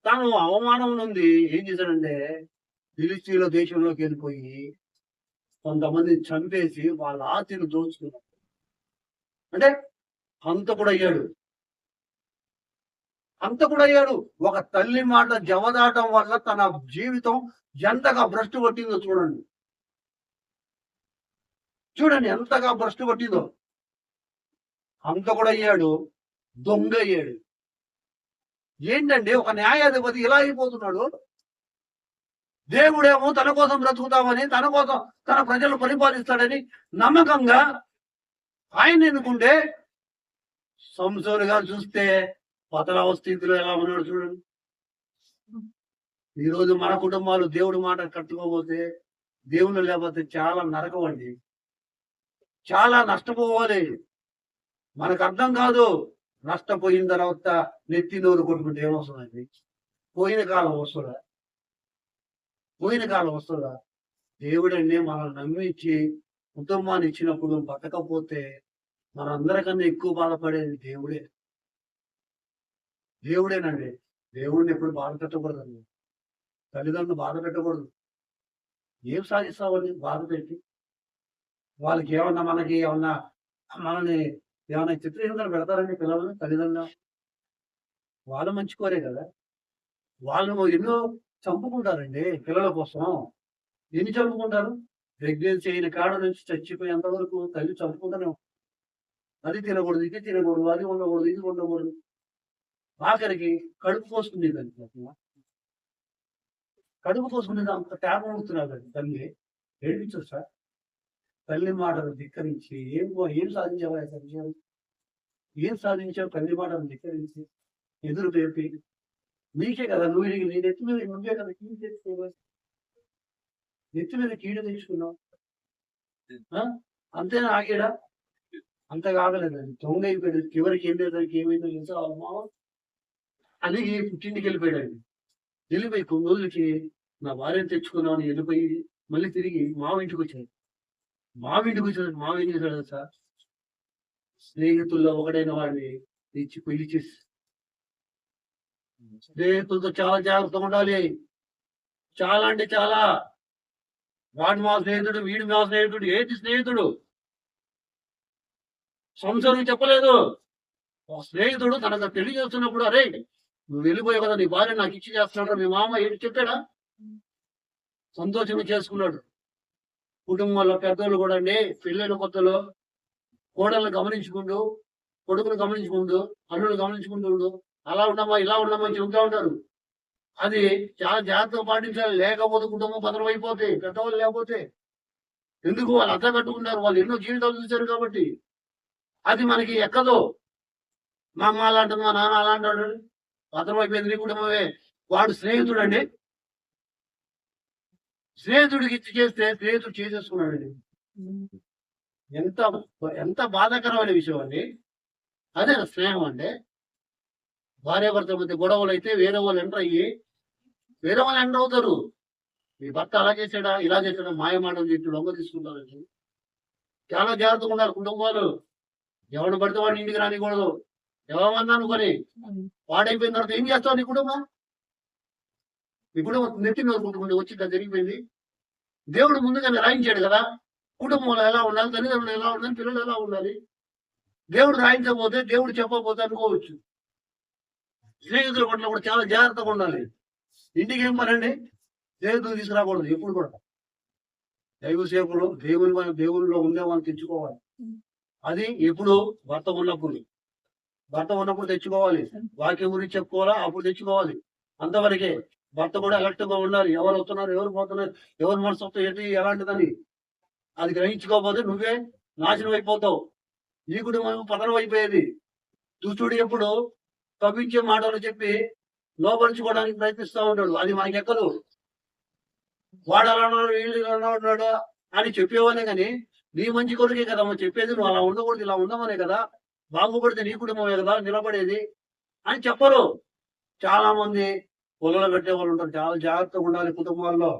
తాను అవమానం ఉంది. ఏం చేశాడంటే ఫిలిస్తీన్ల దేశంలోకి వెళ్ళిపోయి కొంతమంది చంపేసి వాళ్ళ ఆస్తిని దోచుకున్నాడు. అంటే హంతకుడయ్యాడు. ఒక తల్లి మాట జవదాటం వల్ల తన జీవితం ఎంతగా భ్రష్టు పట్టిందో చూడండి ఎంతగా భ్రష్టు పట్టిందో. హంతకుడయ్యాడు, దొంగ అయ్యాడు. ఏంటంటే ఒక న్యాయాధిపతి ఇలా అయిపోతున్నాడు. దేవుడేమో తన కోసం బ్రతుకుతామని, తన కోసం తన ప్రజలు పరిపాలిస్తాడని నమ్మకంగా ఆయన ఎన్నుకుంటే సంసోనుగా చూస్తే పతనావ స్థితిలో ఎలా ఉన్నాడు చూడండి. ఈరోజు మన కుటుంబాలు దేవుడి మాట కట్టుకోకపోతే, దేవుళ్ళు లేకపోతే చాలా నరకం అండి. చాలా నష్టపోవాలి. మనకు అర్థం కాదు. నష్టపోయిన తర్వాత నెత్తి నోరు కొట్టుకుంటే ఏమొస్తుందండి? పోయిన కాలం వస్తుందా? దేవుడండి మనల్ని నమ్మించి కుటుంబాన్ని ఇచ్చినప్పుడు బతకపోతే మనందరికన్నా ఎక్కువ బాధపడేది దేవుడేనండి. దేవుడిని ఎప్పుడు బాధ పెట్టకూడదండి. తల్లిదండ్రులు బాధ పెట్టకూడదు. ఏం సాధిస్తామని బాధ పెట్టి వాళ్ళకి మనకి ఏమన్నా మనల్ని ఏమైనా చిత్రహింసలు పెడతారండి పిల్లల్ని తల్లిదండ్రులు? వాళ్ళు మంచి కోరే కదా! వాళ్ళు ఎన్నో చంపుకుంటారండి పిల్లల కోసం. ఎన్ని చంపుకుంటారు? ప్రెగ్నెన్సీ అయిన కాడ నుంచి చచ్చిపోయేంత వరకు తల్లి చంపుకుంటూనే ఉంటుంది. అది తినకూడదు, ఇది తినకూడదు, అది ఉండకూడదు, ఇది ఉండకూడదు. ఆఖరికి కడుపు కోసుకునేదండి పాపం. కడుపు కోసుకునేది అంత త్యాగం అవుతున్నదండి తల్లి. ఏడిపించొచ్చా? తల్లి మాటలు ధిక్కరించి ఏం సాధించావా తల్లి? ఏం సాధించావు తల్లి మాటలు ధిక్కరించి? ఎదురు పెట్టి నీకే కదా నువ్వు నీ నెత్తి మీద నువ్వే కదా కీడు తెచ్చుకోవాలి. నెత్తి మీద కీడు తెచ్చుకున్నావు. అంతేనా ఆగేడా? అంత కాగలేదండి. దొంగ అయిపోయాడు. చివరికి ఏం లేదానికి ఏమైందో తెలుసా? మామ అని పుట్టింటికి వెళ్ళిపోయాడండి. వెళ్ళిపోయి కొన్ని రోజులకి నా భార్యను తెచ్చుకున్నామని వెళ్ళిపోయి మళ్ళీ తిరిగి మావ ఇంటికి వచ్చాడు. మావ ఇంటికి వచ్చాడు. మావ ఏం చేశాడు సార్? స్నేహితుల్లో ఒకడైన వాడిని తెచ్చి పెళ్లి చేసి, స్నేహితులతో చాలా జాగ్రత్తగా ఉండాలి. చాలా అంటే చాలా. వాడు మా స్నేహితుడు, వీడు మా స్నేహితుడు. ఏంటి స్నేహితుడు? సంసారం చెప్పలేదు. స్నేహితుడు తనకు పెళ్లి చేస్తున్నప్పుడు, అరే నువ్వు వెళ్ళిపోయావు కదా, నీ భార్య నాకు ఇచ్చి చేస్తున్నాడు మీ మామ ఏంటి చెప్పాడా? సంతోషంగా చేసుకున్నాడు. కుటుంబంలో పెద్దోళ్ళు కూడా అండి పెళ్ళైన కొత్తలో కోడలను గమనించుకుంటూ, కొడుకును గమనించుకుంటూ, అల్లుడు గమనించుకుంటూ అలా ఉండమా ఇలా ఉండమా అని చెబుతూ ఉంటారు. అది చాలా జాగ్రత్తగా పాటించాలి. లేకపోతే కుటుంబం పతనం అయిపోతే, పెద్దవాళ్ళు లేకపోతే. ఎందుకు వాళ్ళు అర్థం కట్టుకుంటారు, వాళ్ళు ఎన్నో జీవితాలు చూశారు కాబట్టి. అది మనకి ఎక్కదు. మా అమ్మ అలాంటి, మా నాన్న అలాంటి పతనం అయిపోయింది నీ కుటుంబమే. వాడు స్నేహితుడు అండి. స్నేహితుడికి ఇచ్చి చేస్తే స్నేహితుడు చేసేసుకున్నాడండి. ఎంత ఎంత బాధాకరమైన విషయం అండి. అదే స్నేహం అంటే. భార్యాభర్తల మధ్య గొడవలు అయితే వేరే వాళ్ళు ఎంటర్ అయ్యి వేరే వాళ్ళు ఎంటర్ అవుతారు. మీ భర్త అలా చేశాడా, ఇలా చేశాడా, మాయమాటలు చెప్పి లొంగ తీసుకుంటారండి. చాలా జాగ్రత్తగా ఉండాలి కుటుంబాలు. ఎవరిని పడితే వాడిని ఇంటికి రానికూడదు. ఎవరన్నా అనుకొని వాడైపోయిన తర్వాత ఏం చేస్తావు నీ కుటుంబం? నీ కుటుంబం నెత్తి మీద కొట్టుకుంటే వచ్చి జరిగిపోయింది. దేవుడు ముందుగానే రాయించాడు కదా, కుటుంబంలో ఎలా ఉండాలి, తల్లిదండ్రులు ఎలా ఉండాలి, పిల్లలు ఎలా ఉండాలి. దేవుడు రాయించకపోతే, దేవుడు చెప్పకపోతే అనుకోవచ్చు. స్నేహితుల పట్ల కూడా చాలా జాగ్రత్తగా ఉండాలి. ఇంటికి ఏం పనండి? స్నేహితులు తీసుకురాకూడదు ఎప్పుడు కూడా. దైవ సేవకులు దేవునిలో ఉండే వాళ్ళని తెచ్చుకోవాలి. అది ఎప్పుడు భర్త ఉన్నప్పుడు తెచ్చుకోవాలి. వాక్యం గురించి చెప్పుకోవాలా, అప్పుడు తెచ్చుకోవాలి. అంతవరకే. భర్త కూడా అలర్ట్ గా ఉండాలి. ఎవరు వస్తున్నారు, ఎవరు పోతున్నారు, ఎవరి మనస్తత్వం ఏంటి ఎలాంటిదని అది గ్రహించుకోకపోతే నువ్వే నాశనం అయిపోతావు. నీ కుటుంబం పతనం అయిపోయేది. దుష్టుడు ఎప్పుడు తప్పించే మాటలు చెప్పి లోపరుచుకోవడానికి ప్రయత్నిస్తూ ఉంటాడు. అది మనకి ఎక్కదు. వాడు అలా ఉన్నాడు, వీళ్ళు ఇలా ఉన్నాడు అని చెప్పేవానే కానీ నీ మంచి కొరకే కదా చెప్పేది. నువ్వు అలా ఉండకూడదు, ఇలా ఉండమనే కదా, బాగుపడితే నీ కుటుంబమే కదా నిలబడేది అని చెప్పరు. చాలా మంది పొలలు కట్టే వాళ్ళు ఉంటారు. చాలా జాగ్రత్తగా ఉండాలి కుటుంబాల్లో.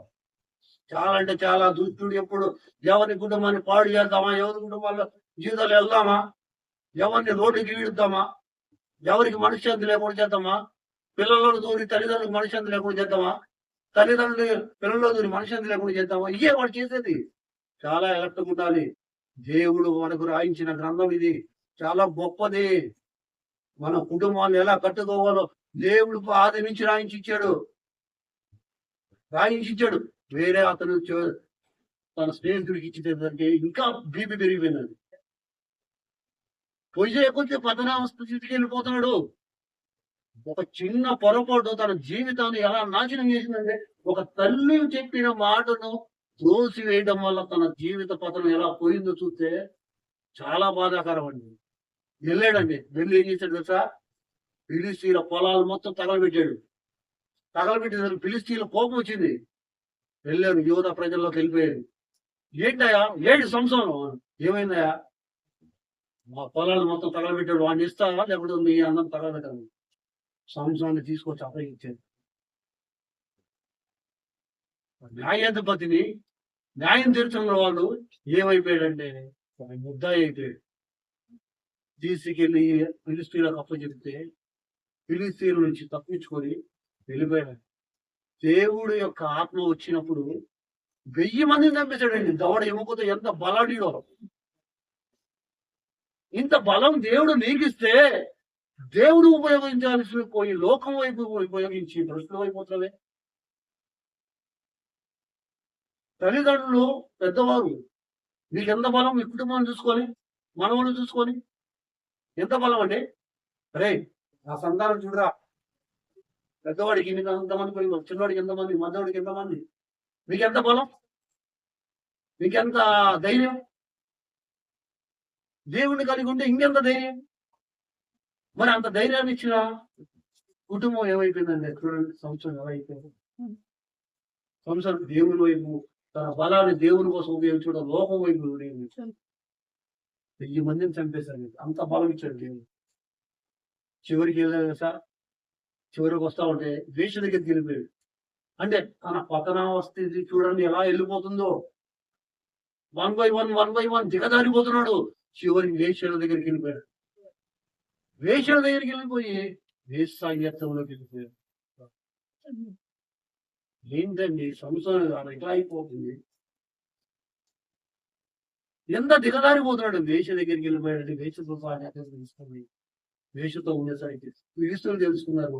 చాలా అంటే చాలా. దుష్టుడు ఎప్పుడు ఎవరి కుటుంబాన్ని పాడు చేద్దామా, ఎవరి కుటుంబాల్లో జీవితాలు వెళ్దామా, ఎవరిని రోడ్డుకి ఈడుద్దామా, ఎవరికి మనశ్శాంతి లేకుండా చేద్దామా, పిల్లలను దూరి తల్లిదండ్రులకు మనశ్శాంతి లేకుండా చేద్దామా, తల్లిదండ్రులు పిల్లల్లో దూరి మనశ్శాంతి లేకుండా చేద్దామా, ఇవే వాడు చేసేది. చాలా ఎలక్ట్గా ఉండాలి. దేవుడు మనకు రాయించిన గ్రంథం ఇది చాలా గొప్పది. మన కుటుంబాన్ని ఎలా కట్టుకోవాలో దేవుడు ఆది నుంచి రాయించిచ్చాడు. వేరే అతను తన స్నేహితుడికి ఇచ్చేదంటే ఇంకా బీపీ పెరిగిపోయినది. పొయ్యి కొంచెం పతనావస్థ స్థితికి వెళ్ళిపోతున్నాడు. ఒక చిన్న పొరపాటు తన జీవితాన్ని ఎలా నాశనం చేసిందంటే, ఒక తల్లి చెప్పిన మాటను త్రోసి వేయడం వల్ల తన జీవిత పతనం ఎలా పోయిందో చూస్తే చాలా బాధాకరం అండి. వెళ్ళాడండి. వెళ్ళి ఏం చేశాడు తెలుసా? ఫిలిస్తీన్ల పొలాలు మొత్తం తగలబెట్టాడు. తగలబెట్టేసరికి ఫిలిస్తీన్ల కోపం వచ్చింది. వెళ్ళాడు, యోధా ప్రజల్లోకి వెళ్ళిపోయాడు. ఏంటయా ఏంటి సంసారం? ఏమైందయా? మా పొలాలు మొత్తం తగలబెట్టాడు. వాడిని ఇస్తావా లేకపోతే మీ అందరం తగలబెట్టాను. సంసారాన్ని తీసుకొచ్చి అప్పగించాడు. న్యాయాధిపతిని న్యాయం తీర్చుకున్న వాళ్ళు ఏమైపోయాడంటే ఒక ముద్దాయి అయిపోయాడు. తీసుకెళ్లి ఫిలిస్తీన్లకు అప్పచెప్తే ఫిలిస్తీన్ల నుంచి తప్పించుకొని వెళ్ళిపోయాడు. దేవుడు యొక్క ఆత్మ వచ్చినప్పుడు 1000 మందిని చంపేశాడండి. దవడ ఎముకతో ఎంత బలాడియో. ఇంత బలం దేవుడు నీకిస్తే దేవుడు ఉపయోగించాల్సి పోయి లోకం వైపు ఉపయోగించి భ్రష్టులు అయిపోతావే. తల్లిదండ్రులు పెద్దవారు నీకెంత బలం, మీ కుటుంబాన్ని చూసుకొని, మనవలను చూసుకొని ఎంత బలం అండి. అరే ఆ సంతానం చూడరా, పెద్దవాడికి మీకు ఎంతమంది పోయిందో, చిన్నవాడికి ఎంతమంది, మధ్యవాడికి ఎంతమంది, మీకెంత బలం, మీకెంత ధైర్యం. దేవుడిని కలిగి ఉంటే ఇంకెంత ధైర్యం. మరి అంత ధైర్యాన్ని ఇచ్చిన కుటుంబం ఏమైపోయిందండి. చూడండి సంవత్సరం ఎలా అయిపోయింది. సంవత్సరం దేవుని వైపు తన బలాన్ని దేవుని కోసం ఉపయోగించడం, లోకం వైపు 1000 మందిని చంపేశారు. అంత బలం ఇచ్చాడు దేవుడు. చివరికి వెళ్ళారు సార్, చివరికి వస్తా ఉంటే వేష దగ్గరికి వెళ్ళిపోయాడు. అంటే తన పతనావస్థ చూడండి ఎలా వెళ్ళిపోతుందో. 1 by 1 దిగజారిపోతున్నాడు. చివరికి వేషల దగ్గరికి వెళ్ళిపోయాడు. వేషల దగ్గరికి వెళ్ళిపోయి వేశ్యాయత్వంలోకి వెళ్ళిపోయాడు. ఏంటండి సంసారం ఎట్లా అయిపోతుంది. ఎంత దిగజారిపోతున్నాడు. వేష దగ్గరికి వెళ్ళిపోయాడు. వేషతో తీసుకుని వేషతో ఉండేసరికి క్రీస్తులు తెలుసుకున్నారు.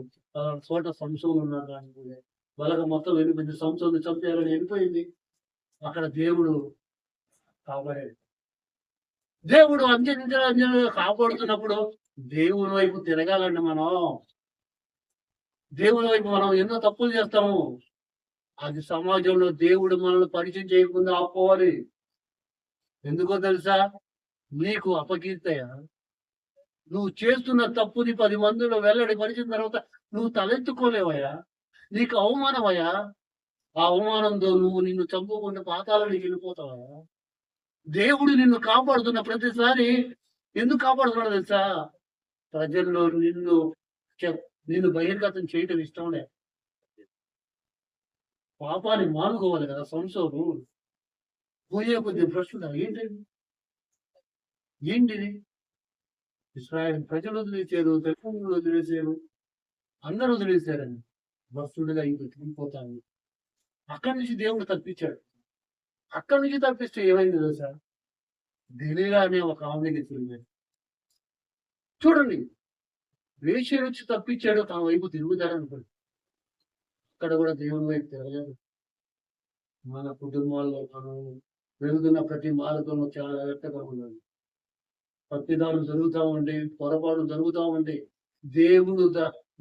చోట సంశోధన ఉన్నారు. కానీ వాళ్ళకి మొత్తం వెళ్ళిపోయింది. సంశోధన చంపేయాలని వెళ్ళిపోయింది. అక్కడ దేవుడు కాపాడాడు. దేవుడు అంచె కాపాడుతున్నప్పుడు దేవుని వైపు తిరగాలండి. మనం దేవుని వైపు మనం ఎన్నో తప్పులు చేస్తాము. అది సమాజంలో దేవుడు మనల్ని పరిచయం చేయకుండా ఆపుకోవాలి. ఎందుకో తెలుసా, నీకు అపకీర్తయ. నువ్వు చేస్తున్న తప్పుని 10 మందిలో వెల్లడి పరిచిన తర్వాత నువ్వు తలెత్తుకోలేవయ్యా. నీకు అవమానమయ్యా. ఆ అవమానంతో నిన్ను చంపుకుంటే పాతాళానికి వెళ్ళిపోతావయ్యా. దేవుడు నిన్ను కాపాడుతున్న ప్రతిసారి ఎందుకు కాపాడుతున్నాడు తెలుసా, ప్రజల్లో నిన్ను బహిర్గతం చేయటం ఇష్టంలే. పాపాన్ని మానుకోవాలి కదా. సంసోను పోయే కొద్ది భ్రష్టుడా. ఏంటిది. ఇశ్రాయేలు ప్రజలు వదిలేశారు, తెలంగాణలు వదిలేశారు, అందరూ వదిలేశారని భ్రష్టుడిగా ఇంక తిరిగిపోతాను. అక్కడి నుంచి దేవుడు తప్పించాడు. అక్కడి నుంచి తప్పిస్తే ఏమైంది తెలుసా, దెలీలా అనే ఒక ఆమె దగ్గర తిరిగాడు. చూడండి, వేశ్య నుంచి తప్పించాడు, తన వైపు తిరుగుతాడనుకోండి. అక్కడ కూడా దేవుని వైపు తిరగలేదు. మన కుటుంబాల్లో మనం వెళ్తున్న ప్రతి మార్గంలో చాలా జాగ్రత్తగా ఉండాలి. తప్పిదాలు జరుగుతూ ఉంటే, పొరపాటు జరుగుతూ ఉంటే, దేవుడు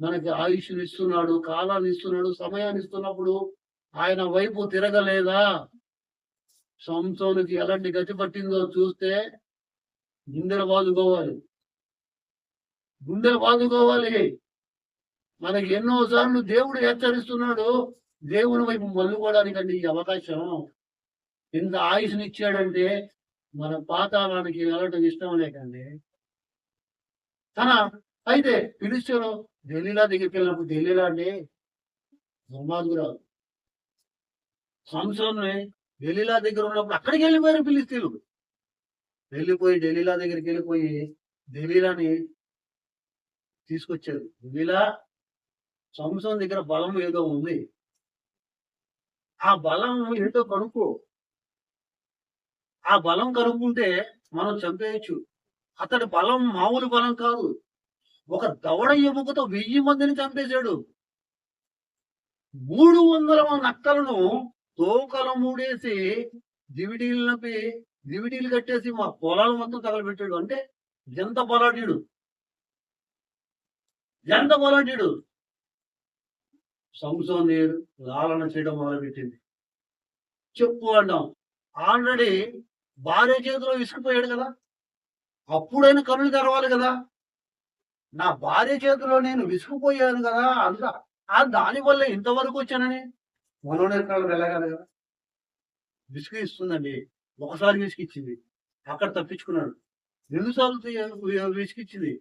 మనకి ఆయుష్ని ఇస్తున్నాడు, కాలాన్ని ఇస్తున్నాడు, సమయాన్ని ఇస్తున్నప్పుడు ఆయన వైపు తిరగలేదా. సంసోనుకి ఎలాంటి గతి పట్టిందో చూస్తే గుండెలు బాదుకోవాలి. మనకి ఎన్నోసార్లు దేవుడు హెచ్చరిస్తున్నాడు. దేవుని వైపు మళ్ళుకోవడానికండి ఈ అవకాశం. ఇంత ఆయుష్ని ఇచ్చాడంటే మన పాతాళానికి వెళ్ళటం ఇష్టం లేకండి. అయితే పిలిచారు దెలీలా దగ్గరికి వెళ్ళినప్పుడు, దెలీలా అంటే దుర్మార్గురాలు. సంసోన్ని దెలీలా దగ్గర ఉన్నప్పుడు అక్కడికి వెళ్ళిపోయారు ఫిలిష్తీయులు. వెళ్ళిపోయి దెలీలా దగ్గరికి వెళ్ళిపోయి దెలీలాని తీసుకొచ్చారు. దెలీలా, సంసోన్ దగ్గర బలం ఏదో ఉంది, ఆ బలం ఏంటో కనుక్కో. ఆ బలం కనుక్కుంటే మనం చంపేయచ్చు. అతడి బలం మామూలు బలం కాదు. ఒక దవడ ఎముకతో 1000 మందిని చంపేశాడు. 300 నక్కలను తోకలు మూడేసి దివిటీలు కట్టేసి మా పొలాలు మొత్తం తగలబెట్టాడు. అంటే ఎంత బలాఢ్యుడు. సంసోన్ని లాలన చేయడం మొదలుపెట్టింది. చెప్పు అంటాం. ఆల్రెడీ భార్య చేతిలో విసిగిపోయాడు కదా. అప్పుడైనా కనులు తెరవాలి కదా. నా భార్య చేతిలో నేను విసిగిపోయాను కదా, దానివల్ల ఇంతవరకు వచ్చానని మనోనేత్రాలు వెళ్ళగలరు కదా. విసుగు ఇస్తుందండి. ఒకసారి విసిగిచ్చింది, అక్కడ తప్పించుకున్నాడు. 2 సార్లు విసిగిచ్చింది,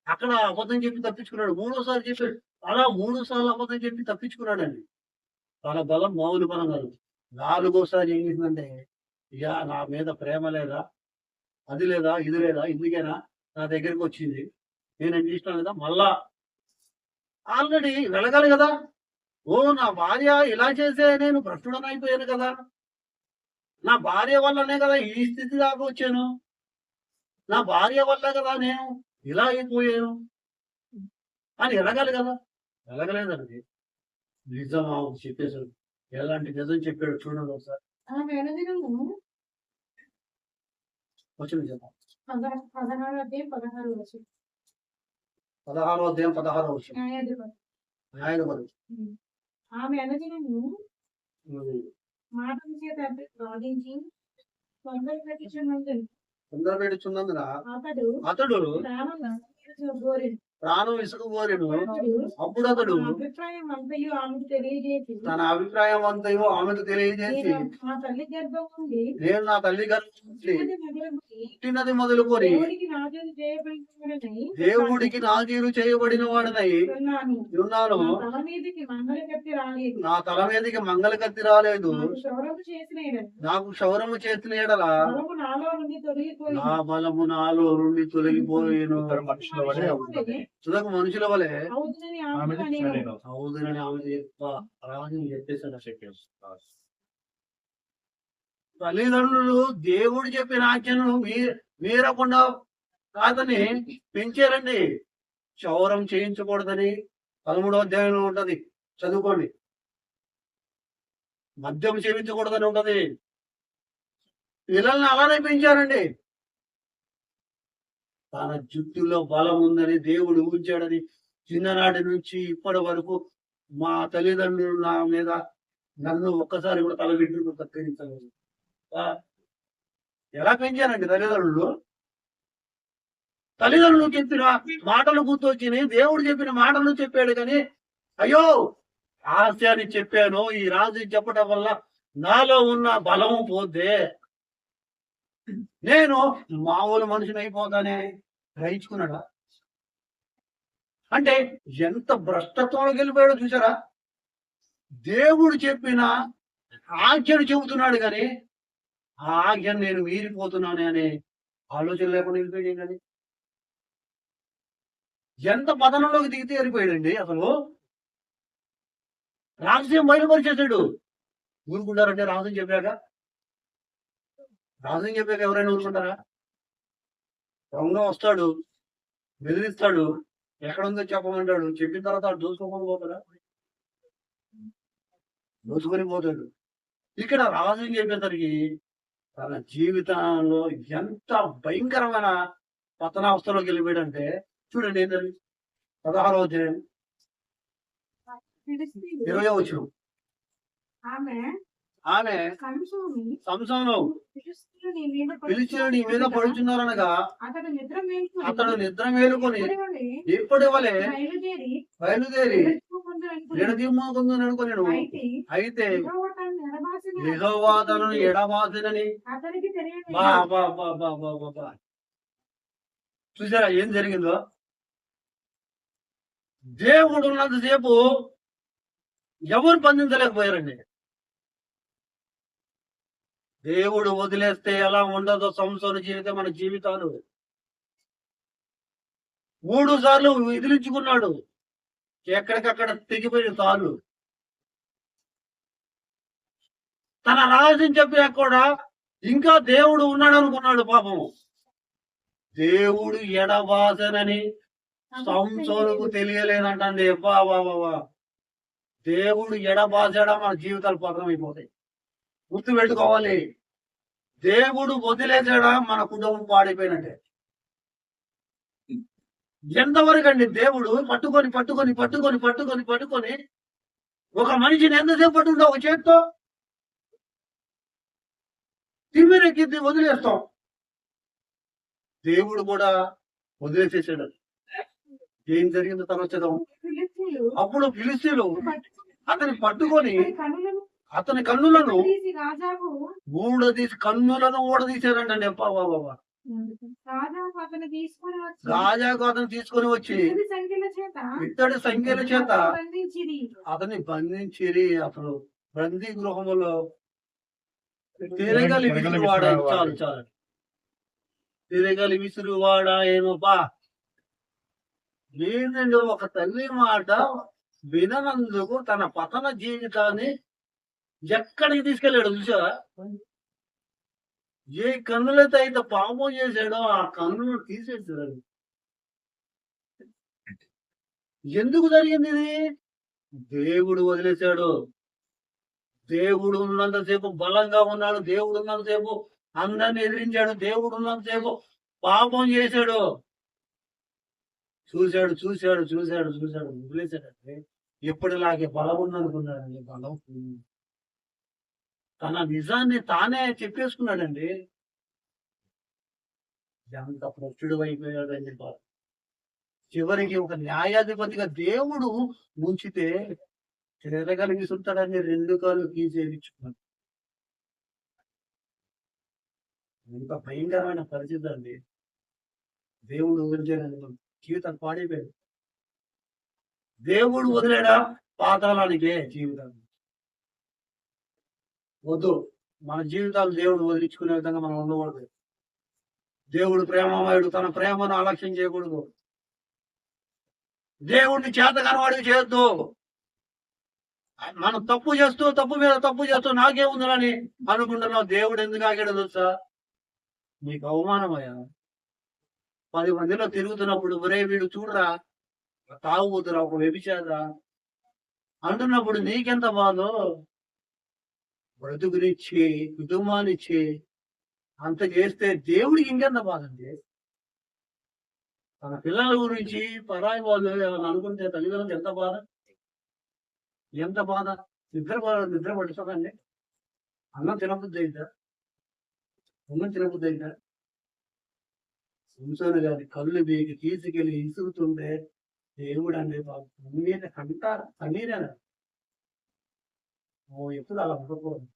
అక్కడ అబద్ధం చెప్పి తప్పించుకున్నాడు. 3వసారి చెప్పాడు, అలా 3 సార్లు అబద్ధం చెప్పి తప్పించుకున్నాడండి. తన బలం మామూలు బలం కాదు. 4వసారి ఏం చేసిందంటే, ఇక నా మీద ప్రేమ లేదా, అది లేదా, ఇది లేదా, ఇందుకేనా నా దగ్గరికి వచ్చింది, నేను ఏం చేసినా లేదా, మళ్ళా ఆల్రెడీ వెళ్ళగాలి కదా. నా భార్య ఇలా చేసే నేను భ్రష్టుడని అయిపోయాను కదా, నా భార్య వల్లనే కదా ఈ స్థితి దాకా వచ్చాను. నా భార్య వల్ల కదా నేను ఇలా అయిపోయాను అని ఎలగాలి కదా, ఎలగలేదండి. నిజమా చెప్పేసాడు. ఎలాంటి నిజం చెప్పాడు చూడండి ఒకసారి. ఆమె అనుదినము వచ్చింది చెప్పాలి. 16 అధ్యాయం 16 వచనం. 16వ అధ్యాయం 16వ వచనం. న్యాయాధిపతి. న్యాయాధిపతి. ఆమె అనుదినము మాటల చేత వాదించి తొందర పెట్టించున్నందున అతడు ప్రాణం ఇసుక కోరెను. అప్పుడు అతడు తన అభిప్రాయం అంతయు ఆమెకు తెలియజేసి నేను నా తల్లి గర్భం నుండి పుట్టినది మొదలుకొని దేవుడికి నాజీరు చేయబడిన వాడినై ఉన్నాను. నా తల మీదకి మంగళ కత్తి రాలేదు. నాకు క్షౌరము చేసిన ఎడల నా బలము నాలో నుండి తొలగిపోయేను. తుదకు మనుషుల వలె అవుతుందని ఆమె చెప్పేసాడు. తల్లిదండ్రులు దేవుడు చెప్పిన ఆజ్ఞను మీరకుండా కాదని పెంచారండి. క్షౌరం చేయించకూడదని 13వ అధ్యాయంలో ఉంటది, చదువుకోండి. మద్యం సేవించకూడదని ఉంటది. పిల్లల్ని అలానే పెంచారండి. తన జుట్టులో బలం ఉందని దేవుడు ఊహించాడని చిన్ననాటి నుంచి ఇప్పటి వరకు మా తల్లిదండ్రులు నా మీద నన్ను ఒక్కసారి కూడా తలబెట్టు కత్తిరించలేదు. ఎలా పెంచారండి తల్లిదండ్రులు? తల్లిదండ్రులు చెప్పిన మాటలు గుర్తొచ్చినాయి. దేవుడు చెప్పిన మాటలు చెప్పాడు కానీ అయ్యో ఆశయాన్ని చెప్పాను, ఈ రాజు చెప్పడం వల్ల నాలో ఉన్న బలము పోతే నేను మామూలు మనిషిని అయిపోతానే గ్రహించుకున్నాడా? అంటే ఎంత భ్రష్టత్వంలో వెళ్ళిపోయాడో చూసారా? దేవుడు చెప్పిన ఆజ్ఞను చెబుతున్నాడు కానీ ఆ ఆజ్ఞను నేను మీరిపోతున్నాను అనే ఆలోచన లేకుండా వెళ్ళిపోయాడు. కానీ ఎంత పతనంలోకి దిగితే వెళ్ళిపోయాడండి. అసలు రహస్యం బయలుపరిచేసాడు. ఊరుకుంటారంటే రహస్యం చెప్పాక ఎవరైనా ఊరుకుంటారా? దొంగ వస్తాడు, బెదిరిస్తాడు, ఎక్కడుందో చెప్పమంటాడు. చెప్పిన తర్వాత దోచుకొని పోతాడా? దోచుకొని పోతాడు. ఇక్కడ రహస్యం చెప్పేసరికి తన జీవితంలో ఎంత భయంకరమైన పతనావస్థలోకి వెళ్ళిపోయాడంటే చూడండి. ఏంటది 16వ అధ్యాయం 20వ వచనం. ఆమె సంసోను పిలిచిన నీ మీద పడుచున్నారనగా అతడు నిద్ర మేలుకొని ఇప్పటి వలె బయలుదేరి ఎడదిమ్మకుందని అనుకున్నాను. అయితే యెహోవా తనను ఎడబాసినని చూసారా ఏం జరిగిందో? దేవుడు ఉన్నంతసేపు ఎవరు బంధించలేకపోయారండి. దేవుడు వదిలేస్తే ఎలా ఉండదో సంసార జీవితం, మన జీవితాలు 3 సార్లు విదిలించుకున్నాడు. ఎక్కడికక్కడ తెగిపోయిన తాళ్ళు. తన రహస్యం చెప్పాక కూడా ఇంకా దేవుడు ఉన్నాడు అనుకున్నాడు. పాపం దేవుడు ఎడబాసనని సంసోనుకు తెలియలేదంటండి. బాబా దేవుడు ఎడబాసాడా మన జీవితాలు పతనమైపోతాయి. గుర్తు పెట్టుకోవాలి. దేవుడు వదిలేసాడా మన కుటుంబం పాడైపోయినట్టే. ఎంతవరకు అండి దేవుడు పట్టుకొని పట్టుకొని పట్టుకొని పట్టుకొని పట్టుకొని ఒక మనిషిని ఎంతసేపు పట్టుకుంటా ఒక చేత్తో తిమ్మిరెక్కి వదిలేస్తాం. దేవుడు కూడా వదిలేసేసాడు. ఏం జరిగిందో తర్వాత అప్పుడు ఫిలిష్తీయులు అతని పట్టుకొని అతని కన్నులను కన్నులను ఊడదీశారంటండి. బాబా రాజాకు అతను తీసుకొని వచ్చి ఇత్తడి సంఖ్యల చేత అతన్ని బంధించిరి. అసలు బందీ గృహములో తిరగలి విసురువాడా? చాలు చాలు, తిరగలి విసురువాడా ఏమో బా లేదండి. ఒక తల్లి మాట విననందుకు తన పతన జీవితాన్ని ఎక్కడికి తీసుకెళ్ళాడు చూసావా? ఏ కన్నులతో అయితే పాపం చేశాడో ఆ కన్నులను తీసేసాడు. ఎందుకు జరిగింది ఇది? దేవుడు వదిలేశాడు. దేవుడు ఉన్నంతసేపు బలంగా ఉన్నాడు. దేవుడు ఉన్నంతసేపు అందరిని ఎదిరించాడు. దేవుడు ఉన్నంతసేపు పాపం చేశాడు. చూశాడు చూశాడు చూశాడు చూశాడు వదిలేశాడంటే ఎప్పటిలాగే బలం ఉందనుకున్నాడండి. బలం తన నిజాన్ని తానే చెప్పేసుకున్నాడండి. ఎంత భ్రష్టుడు అయిపోయాడండి బాబు. చివరికి ఒక న్యాయాధిపతిగా దేవుడు ముంచితే తిరగలిగిస్తుంటాడని 2 కాళ్ళు తీసేయించుకున్నాడు. ఎంత భయంకరమైన పరిస్థితి అండి. దేవుడు వదిలేదని జీవితం పాడైపోయాడు. దేవుడు వదిలేడా పాతాళానికే జీవితాన్ని. వద్దు, మన జీవితాలు దేవుడు వదిలించుకునే విధంగా మనం ఉండకూడదు. దేవుడు ప్రేమమయుడు, తన ప్రేమను అలక్ష్యం చేయకూడదు. దేవుడిని చేతకానివాడికి చేయొద్దు. మనం తప్పు చేస్తూ తప్పు మీద తప్పు చేస్తూ నాకేముందని అనుకుంటున్నావు. దేవుడు ఎందుకు ఆగాడో తెలుసా? నీకు అవమానమయ్యా. 10 మందిలో తిరుగుతున్నప్పుడు ఒరే వీడు చూడరా తాగుబోతురా ఒక వ్యభిచారా అంటున్నప్పుడు నీకెంత బాధో. బ్రతుకునిచ్చి కుటుంబాన్నిచ్చి అంత చేస్తే దేవుడికి ఇంకెంత బాధ అండి. తన పిల్లల గురించి పరాయి వాళ్ళు ఏమైనా అనుకుంటే తల్లిదండ్రులకు ఎంత బాధ, ఎంత బాధ. నిద్ర పడుతుందండి. అన్నం తినబుద్ధి అయిందా? అన్నం తినబుద్ధి అయిందా? సంసారి గారి కళ్ళు బీగి తీసుకెళ్లి ఇసురుతుంటే దేవుడు అండి బాబు కన్నీరు కంటారా? కన్నీరేనా? ఎప్పుడు అలా ఉండకూడదు.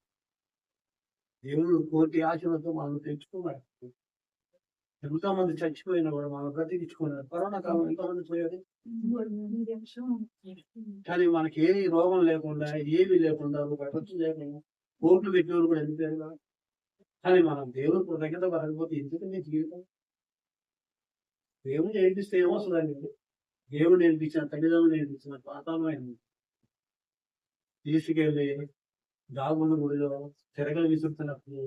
దేవుడు కోటి ఆశలతో మనం తెచ్చుకున్నాడు. ఎంతో మంది చచ్చిపోయినా కూడా మనం బ్రతికించుకున్నారు. కరోనా కాలం ఎంతమంది పోయారు. కానీ మనకి ఏ రోగం లేకుండా ఏమి లేకుండా ఖర్చు లేకుండా కోట్లు పెట్టినోళ్ళు కూడా వెళ్ళిపోయారు. కానీ మనం దేవుడు కృతజ్ఞత పడకపోతే ఎందుకండి జీవితం? దేవుడు నేర్పిస్తే ఏమొస్తుందండి? దేవుడు నేర్పించిన తల్లిదండ్రులు నేర్పించిన పాతాళమైంది. తీసుకెళ్ళి దాగుడు గుడిలో తిరగలు విసురుతున్నప్పుడు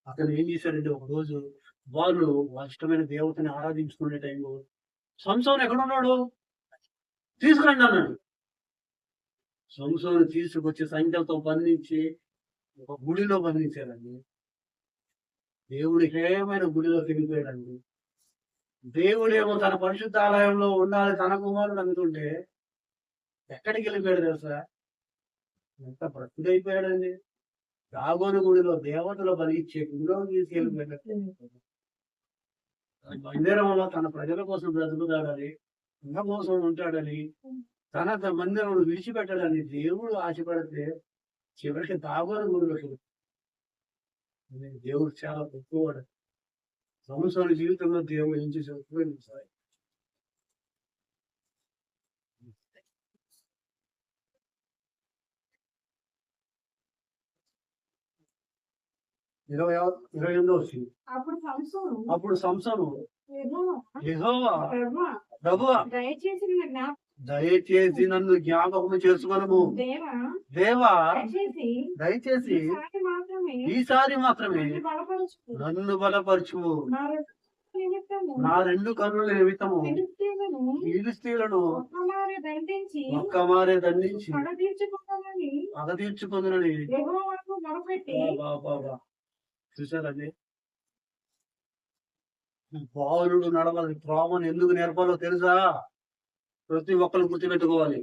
అతను ఏం చేశాడంటే ఒక రోజు వాళ్ళు వాళ్ళ ఇష్టమైన దేవతని ఆరాధించుకునే టైంలో సంసోను ఎక్కడున్నాడు? తీసుకురండి అన్నాడు. సంసోను తీసుకొచ్చి సంఖ్యలతో బంధించి ఒక గుడిలో బంధించాడండి. దేవుడికి ఏమైనా గుడిలో తిరిగిపోయాడండి. దేవుడేమో తన పరిశుద్ధ ఆలయంలో ఉండాలి తన కుమారుడు అనుకుంటే ఎక్కడికి వెళ్ళిపోయాడు తెలుసా? ఎంత బ్రతుడైపోయాడండి. దాగోని గుడిలో దేవతలు బలిచ్చే గుడిలో తీసుకెళ్ళిపోయాడు. మందిరంలో తన ప్రజల కోసం బ్రతుకుతాడని, ఉన్న కోసం ఉంటాడని, తన మందిరం విడిచిపెట్టాడని దేవుడు ఆశపడితే చివరికి దాగోని గుడిలో దేవుడు చాలా గొప్పవాడు. సంవత్సరాల జీవితంలో దేవుడు ఏం చేసి ఉపయోగించాలి. 28వ వచ్చింది. అప్పుడు సంసోను యెహోవా ప్రభువా దయచేసి నన్ను జ్ఞాపకం చేసుకొనుము. దేవా దయచేసి ఈసారి మాత్రమే నన్ను బలపరచుము. నా 2 కన్నుల నిమిత్తము ఫిలిష్తీయులను ఒక్కమారే దండించి పగ తీర్చుకుందునని. చూసారండి, బాలుడు నడవాలి త్రోవను ఎందుకు నేర్పాలో తెలుసా? ప్రతి ఒక్కరు గుర్తుపెట్టుకోవాలి.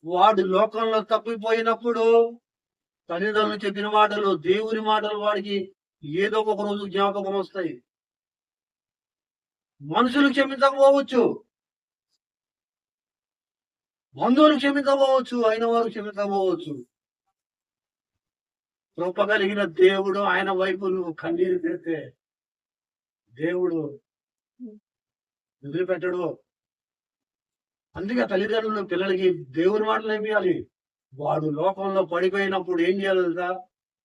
వాడు లోకంలో తప్పిపోయినప్పుడు తల్లిదండ్రులు చెప్పిన మాటలు, దేవుని మాటలు వాడికి ఏదో ఒక రోజు జ్ఞాపకం వస్తాయి. మనుషులు క్షమించకపోవచ్చు, బంధువులు క్షమించకపోవచ్చు, అయిన వారు క్షమించకపోవచ్చు. కృప కలిగిన దేవుడు ఆయన వైపు నువ్వు కన్నీరు పెడితే దేవుడు వదిలిపెట్టడు. అందుకే తల్లిదండ్రులు పిల్లలకి దేవుని మాటలు నేర్పియాలి. వాడు లోకంలో పడిపోయినప్పుడు ఏం చేయాలి తెలుసా?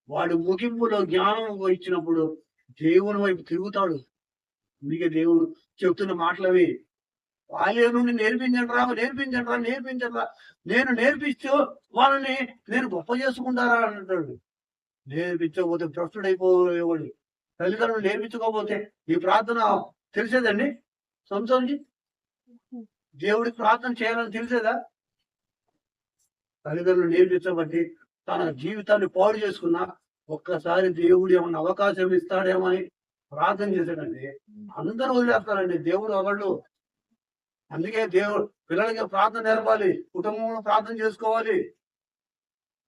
వాడు ముగింపులో జ్ఞానం ఇచ్చినప్పుడు దేవుని వైపు తిరుగుతాడు. అందుకే దేవుడు చెప్తున్న మాటలవి. వాళ్ళ నుండి నేర్పించండి రా. నేను నేర్పిస్తూ వాళ్ళని నేను గొప్ప చేసుకుంటారా అంటాడు. నేర్పించకపోతే భ్రష్టుడైపోయేవాడు. తల్లిదండ్రులు నేర్పించకపోతే ఈ ప్రార్థన తెలిసేదండి సంసోన్‌కి? దేవుడికి ప్రార్థన చేయాలని తెలిసేదా? తల్లిదండ్రులు నేర్పించబట్టి తన జీవితాన్ని పాడు చేసుకున్నా ఒక్కసారి దేవుడు ఏమన్నా అవకాశం ఇస్తాడేమో అని ప్రార్థన చేశాడండి. అందరూ వదిలేస్తారండి. దేవుడు ఒకళ్ళు. అందుకే దేవుడు పిల్లలకి ప్రార్థన నేర్పాలి. కుటుంబంలో ప్రార్థన చేసుకోవాలి.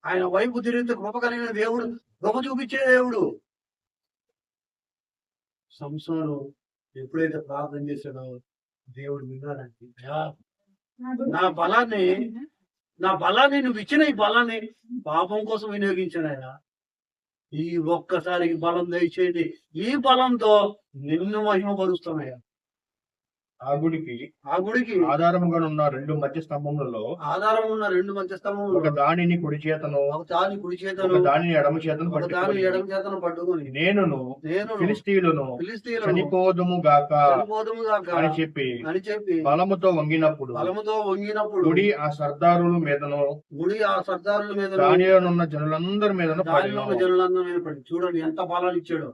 ఆయన వైపు తిరిగితే కృప కలిగిన దేవుడు, కృప చూపించే దేవుడు. సంసోను ఎప్పుడైతే ప్రార్థన చేశాడో దేవుడు విన్నాడండి. అయ్యా, నా బలాన్ని నువ్వు ఇచ్చిన ఈ బలాన్ని పాపం కోసం వినియోగించానయ్యా. ఈ ఒక్కసారికి బలం దయచేయండి. ఈ బలంతో నిన్ను మహిమపరుస్తానయ్యా. ఆ గుడికి ఆధారముగా ఉన్న రెండు మధ్య స్తంభములలో మధ్య స్తంభములు ఒక దానిని కుడి చేతను ఒక ఒక దానిని ఎడమ చేతను పట్టుకొని నేను ఫిలిస్తీయులను చనిపోదుము గాక అని చెప్పి బలముతో వంగినప్పుడు గుడి ఆ సర్దారుల మీదను దానిలోనున్న జనులందరి మీదను పడి చూడండి ఎంత బలాలు ఇచ్చాడు.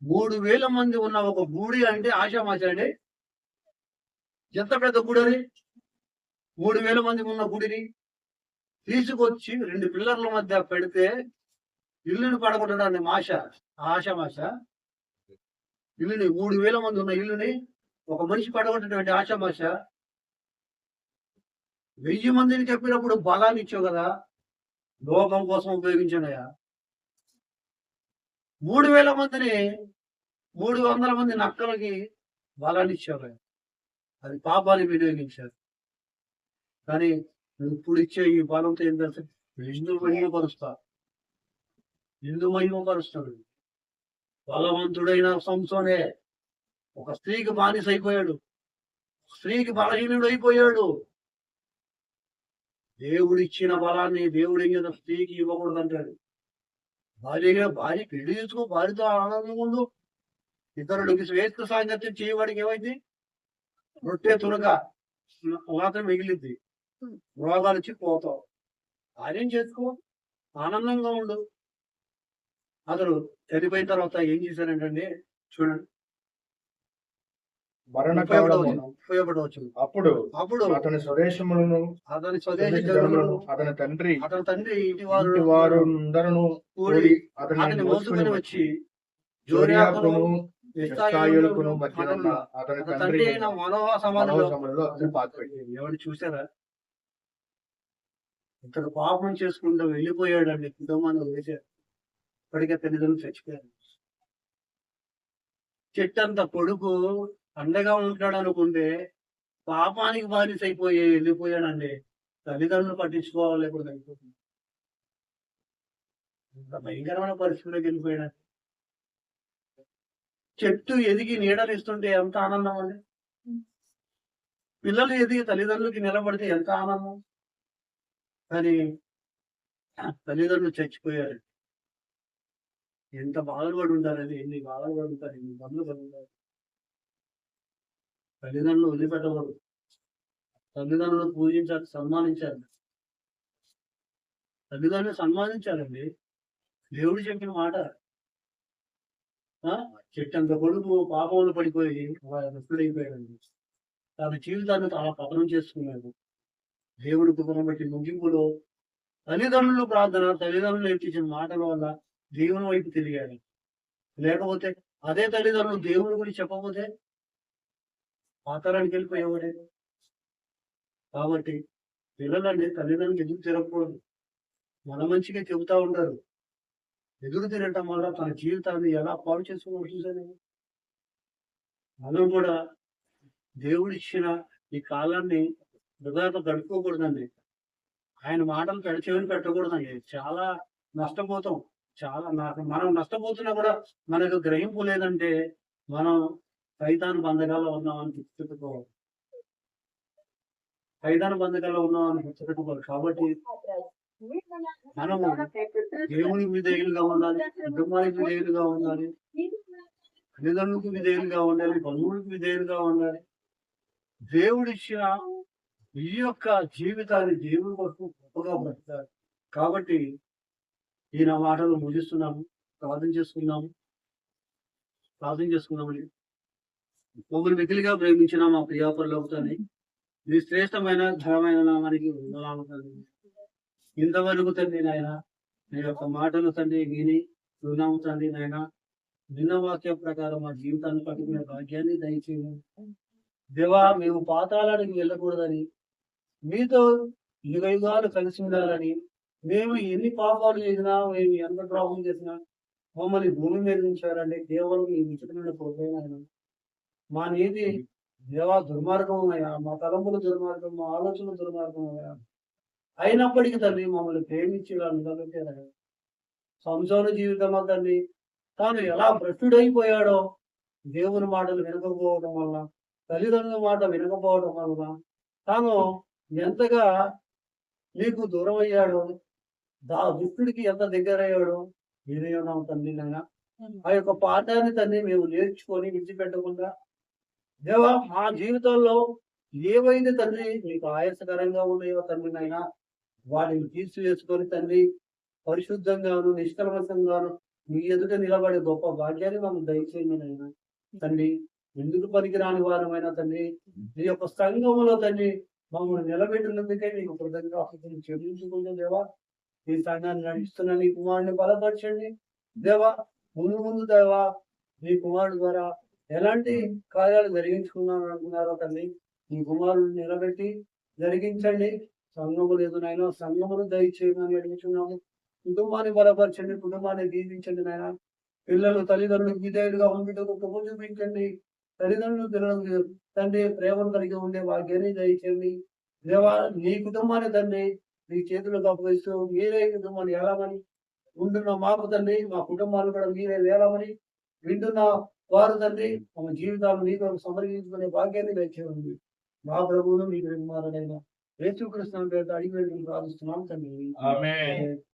3,000 మంది ఉన్న ఒక గుడి అంటే ఆశామాచండి. ఎంత పెద్ద గుడి అది. 3,000 మంది ఉన్న గుడిని తీసుకొచ్చి 2 పిల్లర్ల మధ్య పెడితే ఇల్లుని పడగొట్టడాన్ని ఆశామాష ఇల్లుని 3,000 మంది ఉన్న ఇల్లుని ఒక మనిషి పడగొట్టేటువంటి ఆశామాష. 1000 మందిని చెప్పినప్పుడు బలాన్ని ఇచ్చావు కదా, లోకం కోసం ఉపయోగించానయ్యా. 3,000 మందిని 300 మంది నక్కలకి బలాన్ని ఇచ్చావు. అది పాపాన్ని వినియోగించారు. కానీ ఇప్పుడు ఇచ్చే ఈ బలంతో ఏం తెలుసు, హిందూ మహిమపరుస్తాడు. బలవంతుడైన సంసోనే ఒక స్త్రీకి బానిస అయిపోయాడు. స్త్రీకి బలహీనుడు అయిపోయాడు. దేవుడిచ్చిన బలాన్ని దేవుడు ఏం చేద్దాం, స్త్రీకి ఇవ్వకూడదు అంటాడు. భార్య పెళ్లి చేసుకో, భార్యతో ఆనందంగా ఉండు. ఇతరుడికి స్వేచ్ఛ సాంగత్యం చేయవాడికి ఏమైంది, రొట్టె తునక మాత్రం మిగిలింది. రోగాలు వచ్చి పోతావు. కార్యం చేసుకో, ఆనందంగా ఉండు. అతడు చనిపోయిన తర్వాత ఏం చేశారంటే చూడండి, ఉపయోగపడవచ్చు. అప్పుడు అతని స్వదేశములను అతని తండ్రి ఇంటి వారందరూ కూడి అతని మోసుకొని వచ్చి జోర్యాకును ఎష్తాయోలుకును మధ్య ఉన్న అతని తండ్రి అయిన మనోహ సమాధిలో అతను పాతిపెట్టాడు. ఎవరు చూసారా? ఇతడు పాపం చేసుకుంటూ వెళ్ళిపోయాడండి. కుటుంబాన్ని వేసాడు. ఇప్పటికే తల్లిదండ్రులు చచ్చిపోయారు. చెట్టంత కొడుకు అండగా ఉంటాడు అనుకుంటే పాపానికి బానిస అయిపోయి వెళ్ళిపోయాడండి. తల్లిదండ్రులు పట్టించుకోవాలి లేకుండా అయిపోతుంది. ఇంత భయంకరమైన పరిస్థితిలోకి వెళ్ళిపోయాడు. చెట్టు ఎదిగి నీడలు ఇస్తుంటే ఎంత ఆనందం అండి. పిల్లలు ఎదిగి తల్లిదండ్రులకి నిలబడితే ఎంత ఆనందం. కానీ తల్లిదండ్రులు చచ్చిపోయారు. ఎంత బాధలు పడి ఉంటారని, ఎన్ని బాధలు పడి ఉంటారు, ఎన్ని బంధులు పడి ఉంటారు. తల్లిదండ్రులు వదిలిపెట్టకూడదు. తల్లిదండ్రులు పూజించాలి, సన్మానించాలి. తల్లిదండ్రులు సన్మానించాలండి. దేవుడు చెప్పిన మాట. చెట్టంత కొడుకు పాపంలో పడిపోయి నొప్పుడైపోయాడండి. తన జీవితాన్ని చాలా పతనం చేసుకున్నాడు. దేవుడి కృపను బట్టి ముగింపులో తల్లిదండ్రులు ప్రార్థన, తల్లిదండ్రులు నేర్పించిన మాటల వల్ల దేవుని వైపు తిరిగాడు. లేకపోతే అదే తల్లిదండ్రులు దేవుని గురించి చెప్పకపోతే పాతాళానికి వెళ్ళిపోయేవాడే. కాబట్టి పిల్లలండి తల్లిదండ్రులు ఎదురు తిరగకూడదు. మన మంచిగా చెబుతా ఉంటారు. ఎదురు తిరగటం వల్ల తన జీవితాన్ని ఎలా పాడు చేసుకోవాలో చూసాను. మనం కూడా దేవుడిచ్చిన ఈ కాలాన్ని వృధాగా గడుపుకోకూడదండి. ఆయన మాటలు పెడచేవని పెట్టకూడదండి. చాలా నష్టపోతాం. మనం నష్టపోతున్నా కూడా మనకు గ్రహింపు లేదంటే మనం సైతాను బంధకాల్లో ఉన్నామని గుర్తుపెట్టుకోవాలి. కాబట్టి మనము దేవునికి విధేయులుగా ఉండాలి, కుటుంబానికి విధేయులుగా ఉండాలి, తల్లిదండ్రులకు విధేయులుగా ఉండాలి, బంధువులకు విధేయులుగా ఉండాలి. దేవుడిచ్చిన ఈ యొక్క జీవితాన్ని దేవుడి కోసం గొప్పగా బ్రతుకుతారు. కాబట్టి ఈ నా మాటలు ముగిస్తున్నాము. ప్రార్థన చేసుకుందాము. మమ్మల్ని మిగిలిగా ప్రేమించిన మా ప్రియాపరలోకి మీ శ్రేష్టమైన ఘనమైన నామానికి వందనాలు తండ్రి. ఇంతవరకు తండ్రి నాయన నీ యొక్క మాటలు తండ్రి విని విన్నాము తండ్రి నాయన. విన్న వాక్యం ప్రకారం మా జీవితాన్ని పట్టుకునే భాగ్యాన్ని దయచేయండి దేవా. మేము పాతాళానికి వెళ్ళకూడదని, మీతో యుగాలు కలిసి ఉండాలని, మేము ఎన్ని పాపాలు చేసినా, మేము ఎంత ద్రోహం చేసినా మమ్మల్ని భూమి మీద ఉంచారండి. కేవలం ఈ విచిత్రమైన ప్రోత్సాహం. మా నీతి దేవా దుర్మార్గమయ్యా, మా తలంపులు దుర్మార్గం, మా ఆలోచనలు దుర్మార్గమయ్యా. అయినప్పటికీ తండ్రి మమ్మల్ని ప్రేమించి ఇలా నిలబెట్టారు. సంసార జీవితం తండ్రి తాను ఎలా భ్రష్టుడైపోయాడో, దేవుని మాటలు వినకపోవడం వల్ల, తల్లిదండ్రుల మాట వినకపోవడం వల్ల తాను ఎంతగా నీకు దూరం అయ్యాడో, దుష్టుడికి ఎంత దగ్గర అయ్యాడో మీరే ఉన్నాం తండ్రి నాయన. ఆ యొక్క పాఠాన్ని తండ్రి మేము నేర్చుకొని విడిచిపెట్టకుండా దేవా మా జీవితంలో ఏవైతే తండ్రి మీకు ఆయాసకరంగా ఉన్నాయో తండ్రి నాయన వాటిని తీసివేసుకొని తండ్రి పరిశుద్ధంగాను నిష్కల్మషంగాను మీ ఎదుట నిలబడే గొప్ప భాగ్యాన్ని మాకు దయచేయండి నాయన. తండ్రి ఎందుకు పనికిరాని వారమైన తండ్రి మీ యొక్క సంఘములో తండ్రి మమ్మల్ని నిలబెట్టినందుకే మీకు కృతజ్ఞతలు చెల్లించుకుంటూ దేవా ఈ సంఘాన్ని నడిస్తున్న నీ కుమారుని బలపరచండి దేవా. ముందు దేవా నీ కుమారుడు ద్వారా ఎలాంటి కార్యాలు జరిగించుకున్నాను అనుకున్నారో తండ్రి నీ కుమారుడు నిలబెట్టి జరిగించండి. సంఘములు ఎదునైనా సంఘమును దయచేయమని అడుగుతున్నాము. కుటుంబాన్ని బలపరచండి, కుటుంబాన్ని దీవించండి నాయన. పిల్లలు తల్లిదండ్రులకు విధేయులుగా ఉండటం కృప చూపించండి. తల్లిదండ్రులు పిల్లలకు తండ్రి ప్రేమను కలిగి ఉండే భాగ్యాన్ని దయచేయండి దేవా. నీ కుటుంబాన్ని తండ్రి నీ చేతులకు అప్పగిస్తూ మీరే కుటుంబాన్ని ఏలామని ఉంటున్న మాకు తండ్రి మా కుటుంబాలు కూడా మీరే వేలామని వింటున్న వారు తండ్రి తమ జీవితాలను నీకు సమర్పించుకునే భాగ్యాన్ని దయచేయండి. మా ప్రభువును మీకు కుమారుడైన యేసుక్రీస్తు పేరుతో అడిగి ప్రార్థిస్తున్నాం తండ్రి. ఆమేన్.